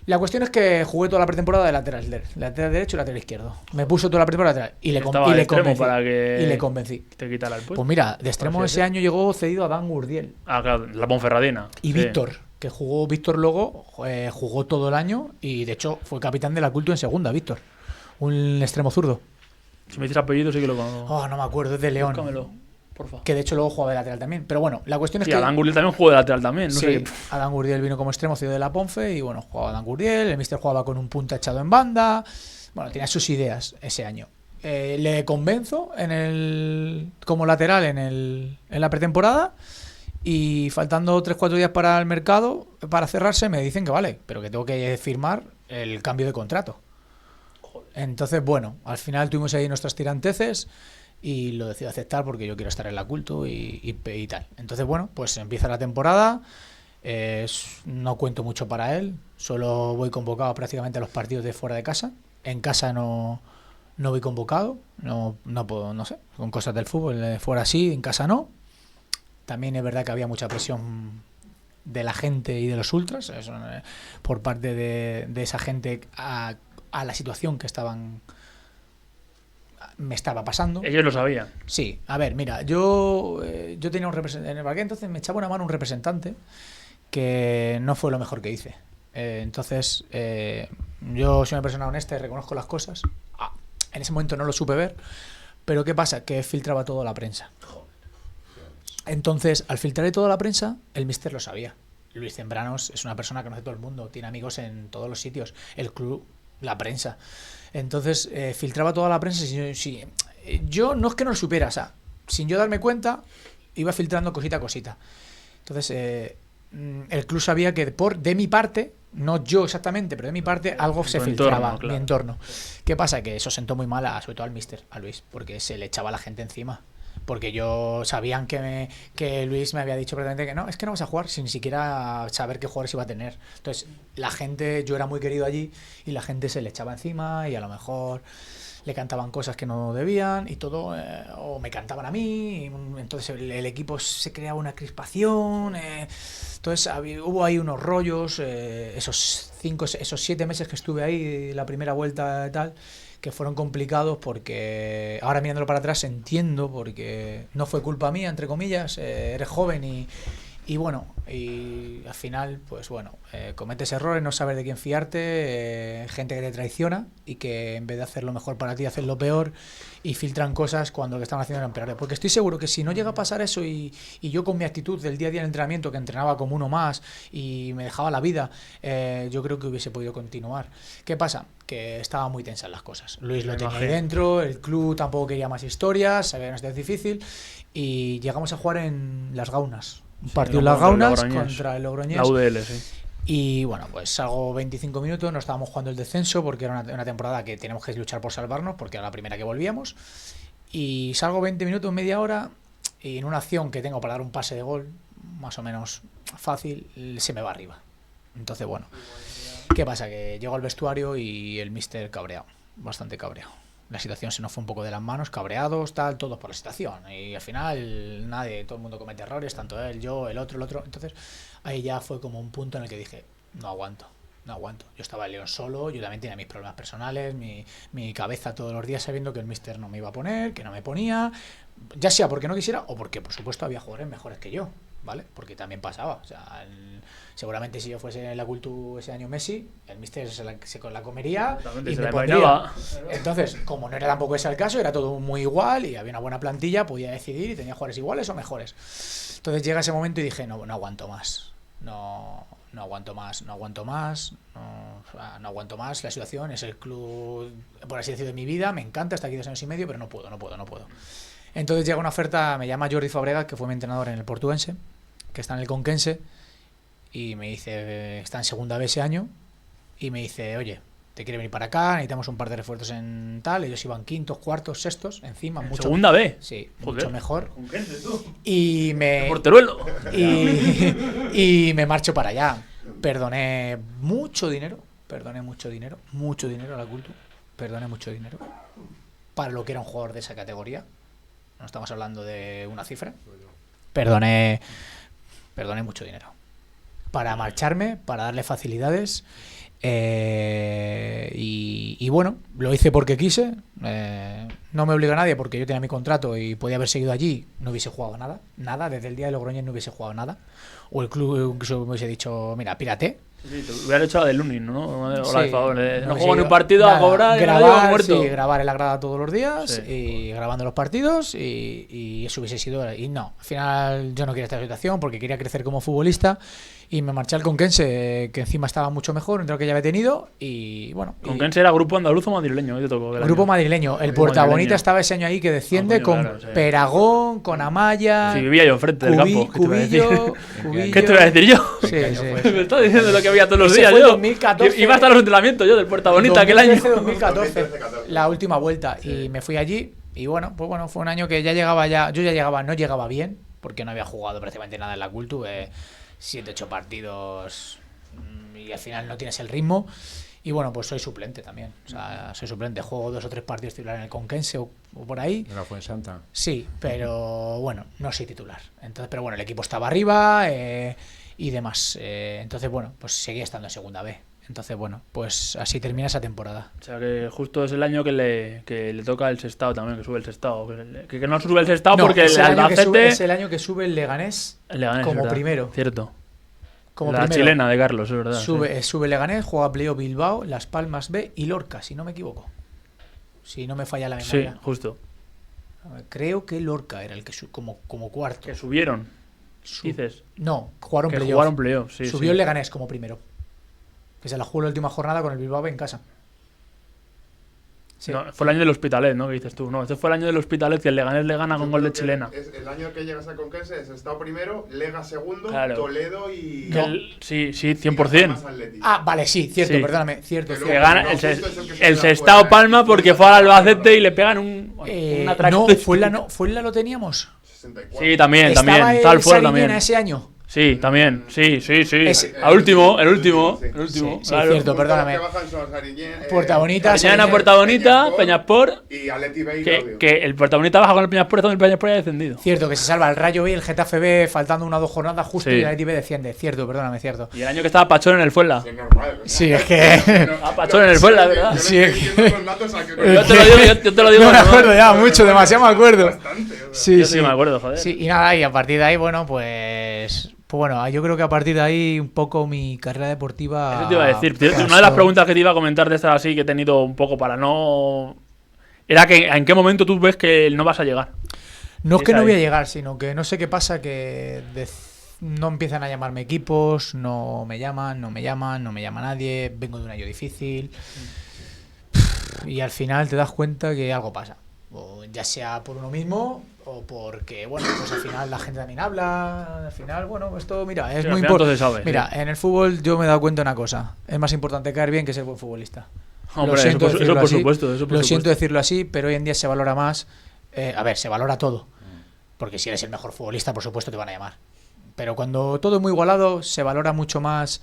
la cuestión es que jugué toda la pretemporada de lateral derecho y lateral izquierdo. Me puso toda la pretemporada lateral y le Estaba de extremo convencí. para que Y le convencí. te quitara el puesto. Pues mira, de extremo Así ese es. año llegó cedido a Dan Gurdiel. Ah, claro, la Ponferradina. Y Sí. Víctor, que jugó Víctor luego, jugó todo el año y de hecho fue capitán de la Culto en segunda, Víctor. Un extremo zurdo. Si me dices apellido, sí que lo conozco. Oh, no me acuerdo, es de León. Búscamelo, porfa. Que de hecho luego jugaba de lateral también. Pero bueno, la cuestión es Sí, que. Adán Gurriel también jugó de lateral también. No Sí, sé qué. Adán Gurdiel vino como extremo cedido de la Ponfe y bueno, jugaba Adán Gurdiel, el míster jugaba con un punta echado en banda. Bueno, tenía sus ideas ese año. Le convenzo como lateral en la pretemporada y faltando 3-4 días para el mercado, para cerrarse, me dicen que vale, pero que tengo que firmar el cambio de contrato. Entonces, bueno, al final tuvimos ahí nuestras tiranteces. y lo decido aceptar porque yo quiero estar en la Culto y tal. Entonces, bueno, pues empieza la temporada. No cuento mucho para él, solo voy convocado prácticamente a los partidos de fuera de casa. En casa no voy convocado, no puedo, no sé, con cosas del fútbol, fuera sí, en casa no. También es verdad que había mucha presión de la gente y de los ultras, eso, por parte de esa gente a la situación que me estaba pasando. Ellos lo sabían. Sí, a ver, mira, yo tenía un representante en el Barqué, entonces me echaba una mano un representante que no fue lo mejor que hice. Entonces, yo soy una persona honesta y reconozco las cosas. En ese momento no lo supe ver, pero ¿qué pasa? Que filtraba todo a la prensa. Entonces, al filtrar toda la prensa, el míster lo sabía. Luis Zembranos es una persona que conoce todo el mundo, tiene amigos en todos los sitios, el club, la prensa. Entonces, filtraba toda la prensa. Yo no es que no lo supiera, o sea, sin yo darme cuenta, iba filtrando cosita a cosita. Entonces, el club sabía que de mi parte, no yo exactamente, pero de mi parte algo se filtraba, mi entorno. ¿Qué pasa? Que eso sentó muy mal, sobre todo al míster, a Luis, porque se le echaba a la gente encima. Porque sabían que Luis me había dicho prácticamente que no, es que no vas a jugar sin ni siquiera saber qué jugadores iba a tener. Entonces, la gente, yo era muy querido allí y la gente se le echaba encima y a lo mejor le cantaban cosas que no debían y todo, o me cantaban a mí, y entonces el equipo se creaba una crispación, entonces hubo ahí unos rollos, esos 7 meses que estuve ahí, la primera vuelta y tal, que fueron complicados porque ahora mirándolo para atrás entiendo, porque no fue culpa mía, entre comillas, eres joven y bueno, y al final, pues bueno, cometes errores, no sabes de quién fiarte, gente que te traiciona y que en vez de hacer lo mejor para ti, hacen lo peor y filtran cosas cuando lo que están haciendo era empeorar. Porque estoy seguro que si no llega a pasar eso y yo con mi actitud del día a día en el entrenamiento, que entrenaba como uno más y me dejaba la vida, yo creo que hubiese podido continuar. ¿Qué pasa? Que estaban muy tensas las cosas. Luis lo tenía ahí dentro, el club tampoco quería más historias, sabía que no es difícil y llegamos a jugar en Las Gaunas. Un partido en Las Gaunas contra el Logroñés. La UDL, sí. Y bueno, pues salgo 25 minutos, no estábamos jugando el descenso porque era una temporada que tenemos que luchar por salvarnos porque era la primera que volvíamos. Y salgo 20 minutos, media hora, y en una acción que tengo para dar un pase de gol, más o menos fácil, se me va arriba. Entonces, bueno, ¿qué pasa? Que llego al vestuario y el míster cabreado, bastante cabreado. La situación se nos fue un poco de las manos, cabreados, tal, todos por la situación. Y al final, todo el mundo comete errores, tanto él, yo, el otro. Entonces, ahí ya fue como un punto en el que dije, no aguanto. Yo estaba en León solo, yo también tenía mis problemas personales, mi cabeza todos los días sabiendo que el míster no me iba a poner, que no me ponía, ya sea porque no quisiera o porque, por supuesto, había jugadores mejores que yo, ¿vale? Porque también pasaba, o sea, seguramente si yo fuese en la Cultu ese año Messi, el míster se la comería y me pondría. Entonces, como no era tampoco ese el caso, era todo muy igual y había una buena plantilla, podía decidir y tenía jugadores iguales o mejores. Entonces llega ese momento y dije, no aguanto más, no aguanto más la situación, es el club, por así decirlo, de mi vida, me encanta, está aquí 2 años y medio, pero no puedo. Entonces llega una oferta, me llama Jordi Fabregas, que fue mi entrenador en el Portuense, que está en el Conquense, y me dice, está en segunda B ese año, y me dice, oye, te quiere venir para acá, necesitamos un par de refuerzos en tal, ellos iban quintos, cuartos, sextos, encima, mucho. ¿Segunda B? Sí, joder, mucho mejor. Conquense, tú. Y me... Porteruelo. Y me marcho para allá. Perdoné mucho dinero a la Cultu, perdoné mucho dinero para lo que era un jugador de esa categoría. No estamos hablando de una cifra. Perdoné mucho dinero para marcharme, para darle facilidades. Y bueno, lo hice porque quise. No me obliga a nadie porque yo tenía mi contrato y podía haber seguido allí. No hubiese jugado nada. Desde el día de Logroñés no hubiese jugado nada. O el club incluso me hubiese dicho, mira, pírate. Sí, te hubiera hecho la del Lunin, ¿no? Hola, Sí, por favor, no juego ni un nada, partido a cobrar grabar, y muerto. sí, grabar en la grada todos los días, Sí. y grabando los partidos y eso hubiese sido. Y no, al final yo no quería esta situación porque quería crecer como futbolista y me marché al Conquense, que encima estaba mucho mejor entre lo que ya había tenido y bueno. Conquense era grupo andaluz o madrileño, te tocó. Grupo madrileño. El Puerta Bonita estaba ese año ahí que desciende con claro, sí. Peragón, con Amaya. Sí, vivía yo enfrente del campo. Cubillo. ¿Qué te voy a decir yo? Sí. Me estás diciendo lo que había todos los Ese días fue yo. 2014. Iba hasta los entrenamientos yo del Puerta Bonita aquel año. 2014, la última vuelta. Y me fui allí Y bueno, pues bueno, fue un año que no llegaba bien, porque no había jugado prácticamente nada en la Cultu, 7, 8 partidos y al final no tienes el ritmo. Y bueno, pues soy suplente también. O sea, soy suplente, juego 2 o 3 partidos titular en el Conquense o por ahí. En la Fuensanta. Sí, pero bueno, no soy titular. Entonces, pero bueno, el equipo estaba arriba y demás. Entonces, bueno, pues seguía estando en segunda B. Entonces, bueno, pues así termina esa temporada. O sea, que justo es el año que le toca el Sestao también, que sube el Sestao. Que no sube el Sestao porque es el Albacete... es el año que sube el Leganés, como ¿verdad? primero. Cierto. Como La primero. chilena de Carlos, es verdad. Sube Leganés, juega Playoff Bilbao, Las Palmas B y Lorca, si no me equivoco. Si no me falla la Sí, memoria. justo. Creo que Lorca era el que como cuarto. Que subieron, dices. No, jugaron Que playoff. jugaron playoff, sí. Subió sí. el Leganés como primero. Que se la jugó la última jornada con el Bilbao B en casa. Sí. No, fue el año del Hospitalet, ¿no? Que dices tú. No, este fue el año del Hospitalet que el Leganés le gana con gol de chilena. Es el año que llegas a Conquense es Estado primero, Lega segundo, Claro. Toledo y... Sí, y Las 100%. Palmas Athletic. Ah, vale, sí, cierto, Sí. perdóname, cierto. Que cierto. Que luego, gana no, el, justo es el que se el queda Sestao fuera, Palma porque fue al Albacete y le pegan un atraco. Fuenla lo teníamos. 64. Sí, también. Estaba Tal el fuera Sariguena también. ese año. Sí, también. Sí. Ese- El último. Sí. Sí, Claro. cierto. Los perdóname. que bajan son Sariñena, Puerta Bonita, Mañana Sariñena, Puerta Bonita, Peñasport. y Athletic B y Que Gaudio. el Puerta Bonita baja con el Peñasport, donde el Peñasport ya ha descendido. Cierto, que se salva el Rayo B y el Getafe B faltando 1 o 2 jornadas justo Sí. y el Athletic B desciende. Cierto, perdóname, cierto. Y el año que estaba Pachón en el Fuenla. Sí, normal, ¿verdad? Sí, es que... Ah, Pachón en el Fuenla, ¿verdad? Yo Sí, le es estoy diciendo los datos a que... Yo te lo digo, yo te lo digo. No me normal. acuerdo ya, mucho, demasiado me acuerdo. Bastante, o sea. Sí, Yo sí que me acuerdo, joder. Sí, y nada, y a partir de ahí, bueno, pues bueno, yo creo que a partir de ahí un poco mi carrera deportiva... Eso te iba a decir. Una de las pasó- preguntas que te iba a comentar de estas así que he tenido un poco para no... Era que en qué momento tú ves que no vas a llegar. No es que Es no ahí. voy a llegar, sino que no sé qué pasa, que no empiezan a llamarme equipos, no me llaman nadie, vengo de un año difícil y al final te das cuenta que algo pasa. O ya sea por uno mismo o porque, bueno, pues al final la gente también habla, al final, bueno, esto, mira, es Sí, muy al final importante. todo se sabe, Mira, sí. en el fútbol yo me he dado cuenta de una cosa, es más importante caer bien que ser buen futbolista. Hombre, Lo siento eso decirlo por así, supuesto. Eso por Lo siento supuesto. decirlo así, pero hoy en día se valora más. A ver, se valora todo. Porque si eres el mejor futbolista, por supuesto te van a llamar. Pero cuando todo es muy igualado, se valora mucho más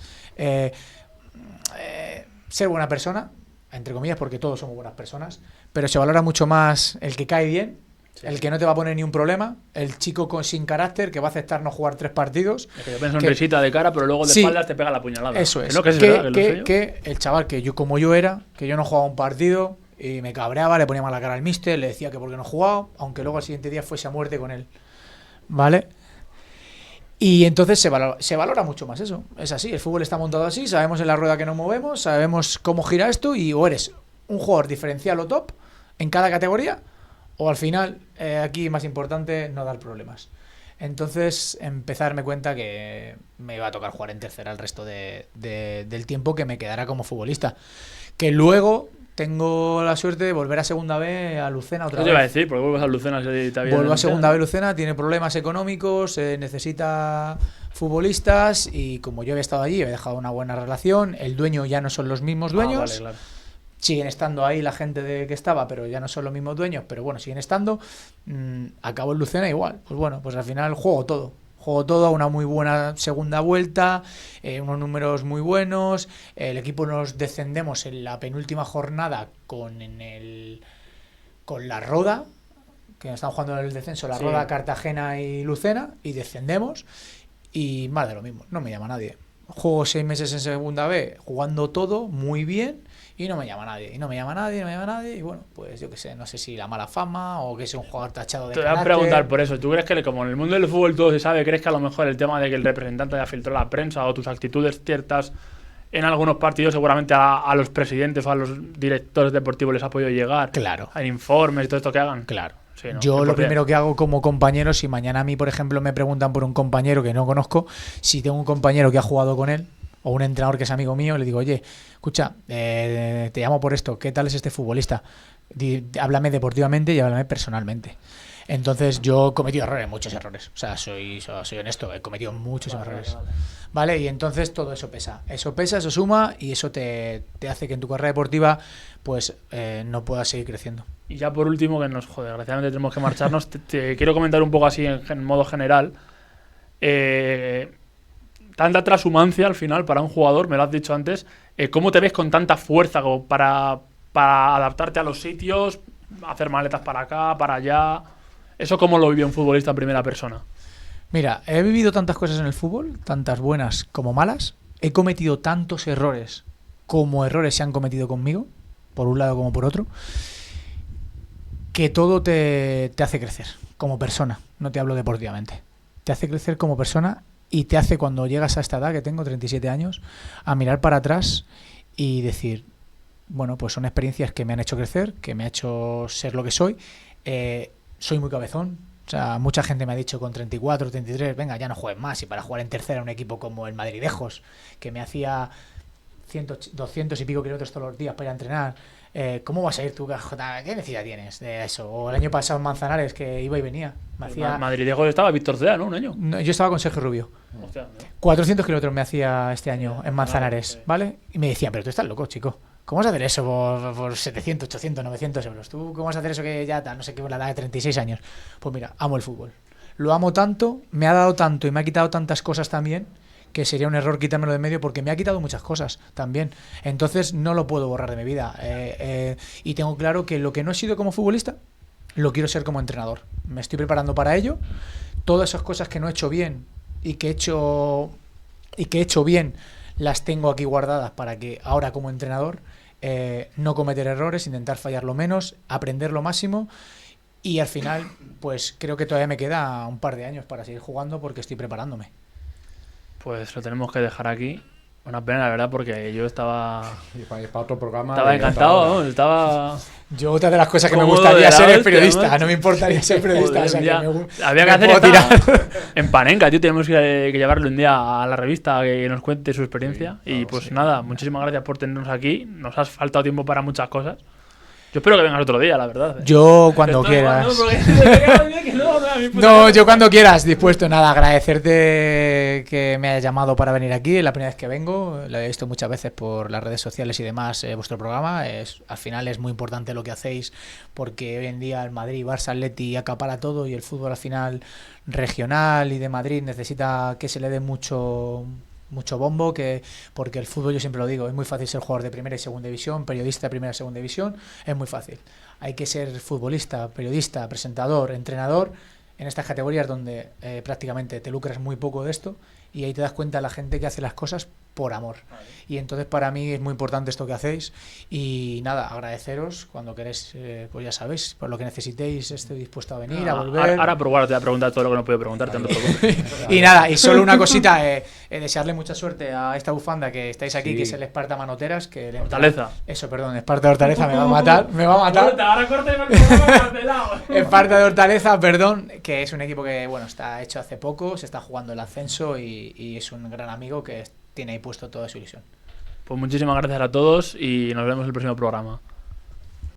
ser buena persona, entre comillas, porque todos somos buenas personas. Pero se valora mucho más el que cae bien, el que no te va a poner ni un problema, el chico sin carácter que va a aceptar no jugar 3 partidos. Es que yo pienso en risita de cara, pero luego de Sí. espaldas te pega la puñalada. Eso es. Que no, que es verdad, que lo sé yo. que el chaval que yo como yo era, que yo no jugaba un partido y me cabreaba, le ponía mala cara al míster, le decía que porque no jugaba, aunque luego al siguiente día fuese a muerte con él. ¿Vale? Y entonces se valora mucho más eso. Es así, el fútbol está montado así, sabemos en la rueda que nos movemos, sabemos cómo gira esto y o eres un jugador diferencial o top en cada categoría o al final, aquí más importante, no dar problemas. Entonces empecé a darme cuenta que me iba a tocar jugar en tercera el resto del tiempo que me quedara como futbolista. Que luego tengo la suerte de volver a segunda B a Lucena otra Eso te iba a vez. decir, porque vuelves a Lucena si te había Vuelvo a segunda denunciado. B Lucena, tiene problemas económicos, necesita futbolistas y como yo había estado allí, he dejado una buena relación, el dueño ya no son los mismos dueños. Vale, claro. Siguen estando ahí la gente que estaba, pero ya no son los mismos dueños, pero bueno, siguen estando. Acabó en Lucena igual. Pues bueno, pues al final juego todo. Juego todo a una muy buena segunda vuelta, unos números muy buenos. El equipo nos descendemos en la penúltima jornada con la Roda, que están jugando en el descenso, la Sí. Roda, Cartagena y Lucena, y descendemos. Y más de lo mismo, no me llama nadie. Juego 6 meses en segunda B, jugando todo muy bien. Y no me llama nadie, y bueno, pues yo qué sé, no sé si la mala fama o que sea un jugador tachado de Te voy a carácter. preguntar por eso. ¿Tú crees que como en el mundo del fútbol todo se sabe, crees que a lo mejor el tema de que el representante haya filtrado a la prensa o tus actitudes ciertas en algunos partidos seguramente a los presidentes o a los directores deportivos les ha podido llegar? Claro, Hay informes y todo esto que hagan. claro. Sí, ¿no? Yo lo 100%. primero que hago como compañero, si mañana a mí, por ejemplo, me preguntan por un compañero que no conozco, si tengo un compañero que ha jugado con él, o un entrenador que es amigo mío, le digo, oye, escucha, te llamo por esto, ¿qué tal es este futbolista? Háblame deportivamente y háblame personalmente. Entonces yo he cometido errores, muchos errores. O sea, soy honesto, he cometido muchos errores. ¿Vale? Y entonces todo eso pesa. Eso pesa, eso suma y eso te hace que en tu carrera deportiva pues no puedas seguir creciendo. Y ya por último, que nos jode, desgraciadamente tenemos que marcharnos, te quiero comentar un poco así en modo general. Tanta transhumancia al final para un jugador, me lo has dicho antes. ¿Cómo te ves con tanta fuerza como para adaptarte a los sitios, hacer maletas para acá, para allá? ¿Eso cómo lo vivió un futbolista en primera persona? Mira, he vivido tantas cosas en el fútbol, tantas buenas como malas. He cometido tantos errores como errores se han cometido conmigo, por un lado como por otro, que todo te hace crecer como persona. No te hablo deportivamente. Te hace crecer como persona y te hace, cuando llegas a esta edad, que tengo 37 años, a mirar para atrás y decir, bueno, pues son experiencias que me han hecho crecer, que me ha hecho ser lo que soy. Soy muy cabezón. O sea, mucha gente me ha dicho con 34, 33, venga, ya no juegues más. Y para jugar en tercera en un equipo como el Madridejos, que me hacía 200 y pico kilómetros todos los días para ir a entrenar, ¿cómo vas a ir tú? ¿Qué necesidad tienes de eso? O el año pasado en Manzanares, que iba y venía. Me hacía... Madridejo estaba Víctor Cea, ¿no? Un año. No, yo estaba con Sergio Rubio. Hostia, ¿no? 400 kilómetros me hacía este año en Manzanares, ¿vale? Y me decían, pero tú estás loco, chico. ¿Cómo vas a hacer eso por 700, 800, 900 euros? ¿Tú cómo vas a hacer eso que ya no sé qué, la edad de 36 años? Pues mira, amo el fútbol. Lo amo tanto, me ha dado tanto y me ha quitado tantas cosas también, que sería un error quitármelo de medio porque me ha quitado muchas cosas también. Entonces no lo puedo borrar de mi vida. Y tengo claro que lo que no he sido como futbolista, lo quiero ser como entrenador. Me estoy preparando para ello. Todas esas cosas que no he hecho bien y que he hecho bien, las tengo aquí guardadas para que ahora como entrenador no cometer errores, intentar fallar lo menos, aprender lo máximo. Y al final, pues creo que todavía me queda un par de años para seguir jugando porque estoy preparándome. Pues lo tenemos que dejar aquí. Una pena, la verdad, porque yo estaba Y para otro programa. estaba encantado, ¿no? Estaba... Yo otra de las cosas que me Cómodo gustaría de la ser es hostia, periodista. macho. No me importaría ser periodista. Joder, O sea, ya. que Había que me hacer puedo esta en Panenka, tío. Tenemos que llevarlo un día a la revista que nos cuente su experiencia. Sí, Y claro, pues sí. nada, muchísimas gracias por tenernos aquí. Nos has faltado tiempo para muchas cosas. Yo espero que vengas otro día, la verdad. Yo cuando Estoy igual, quieras. ¿no? Porque te quedas bien que no, a mi puta No, madre. yo cuando quieras, dispuesto. Nada, agradecerte que me hayas llamado para venir aquí. Es la primera vez que vengo. Lo he visto muchas veces por las redes sociales y demás. Vuestro programa al final es muy importante lo que hacéis, porque hoy en día el Madrid, Barça, Atleti acapara todo y el fútbol al final regional y de Madrid necesita que se le dé mucho bombo, porque el fútbol, yo siempre lo digo, es muy fácil ser jugador de primera y segunda división, periodista de primera y segunda división, es muy fácil. Hay que ser futbolista, periodista, presentador, entrenador en estas categorías donde prácticamente te lucras muy poco de esto, y ahí te das cuenta de la gente que hace las cosas por amor. Y entonces para mí es muy importante esto que hacéis, y nada, agradeceros cuando queréis, pues ya sabéis, por lo que necesitéis estoy dispuesto a venir, a volver. Ahora probar, te voy a preguntar todo lo que no puedo preguntarte. No te preocupes. Y nada, y solo una cosita, desearle mucha suerte a esta bufanda que estáis aquí, Sí. que es el Esparta Manoteras, que le entra- Hortaleza. Eso, perdón, Esparta de Hortaleza, me va a matar. Ahora corta y me cancelado. Esparta de Hortaleza, perdón, que es un equipo que, bueno, está hecho hace poco, se está jugando el ascenso y es un gran amigo que tiene ahí puesto toda su ilusión. Pues muchísimas gracias a todos y nos vemos en el próximo programa.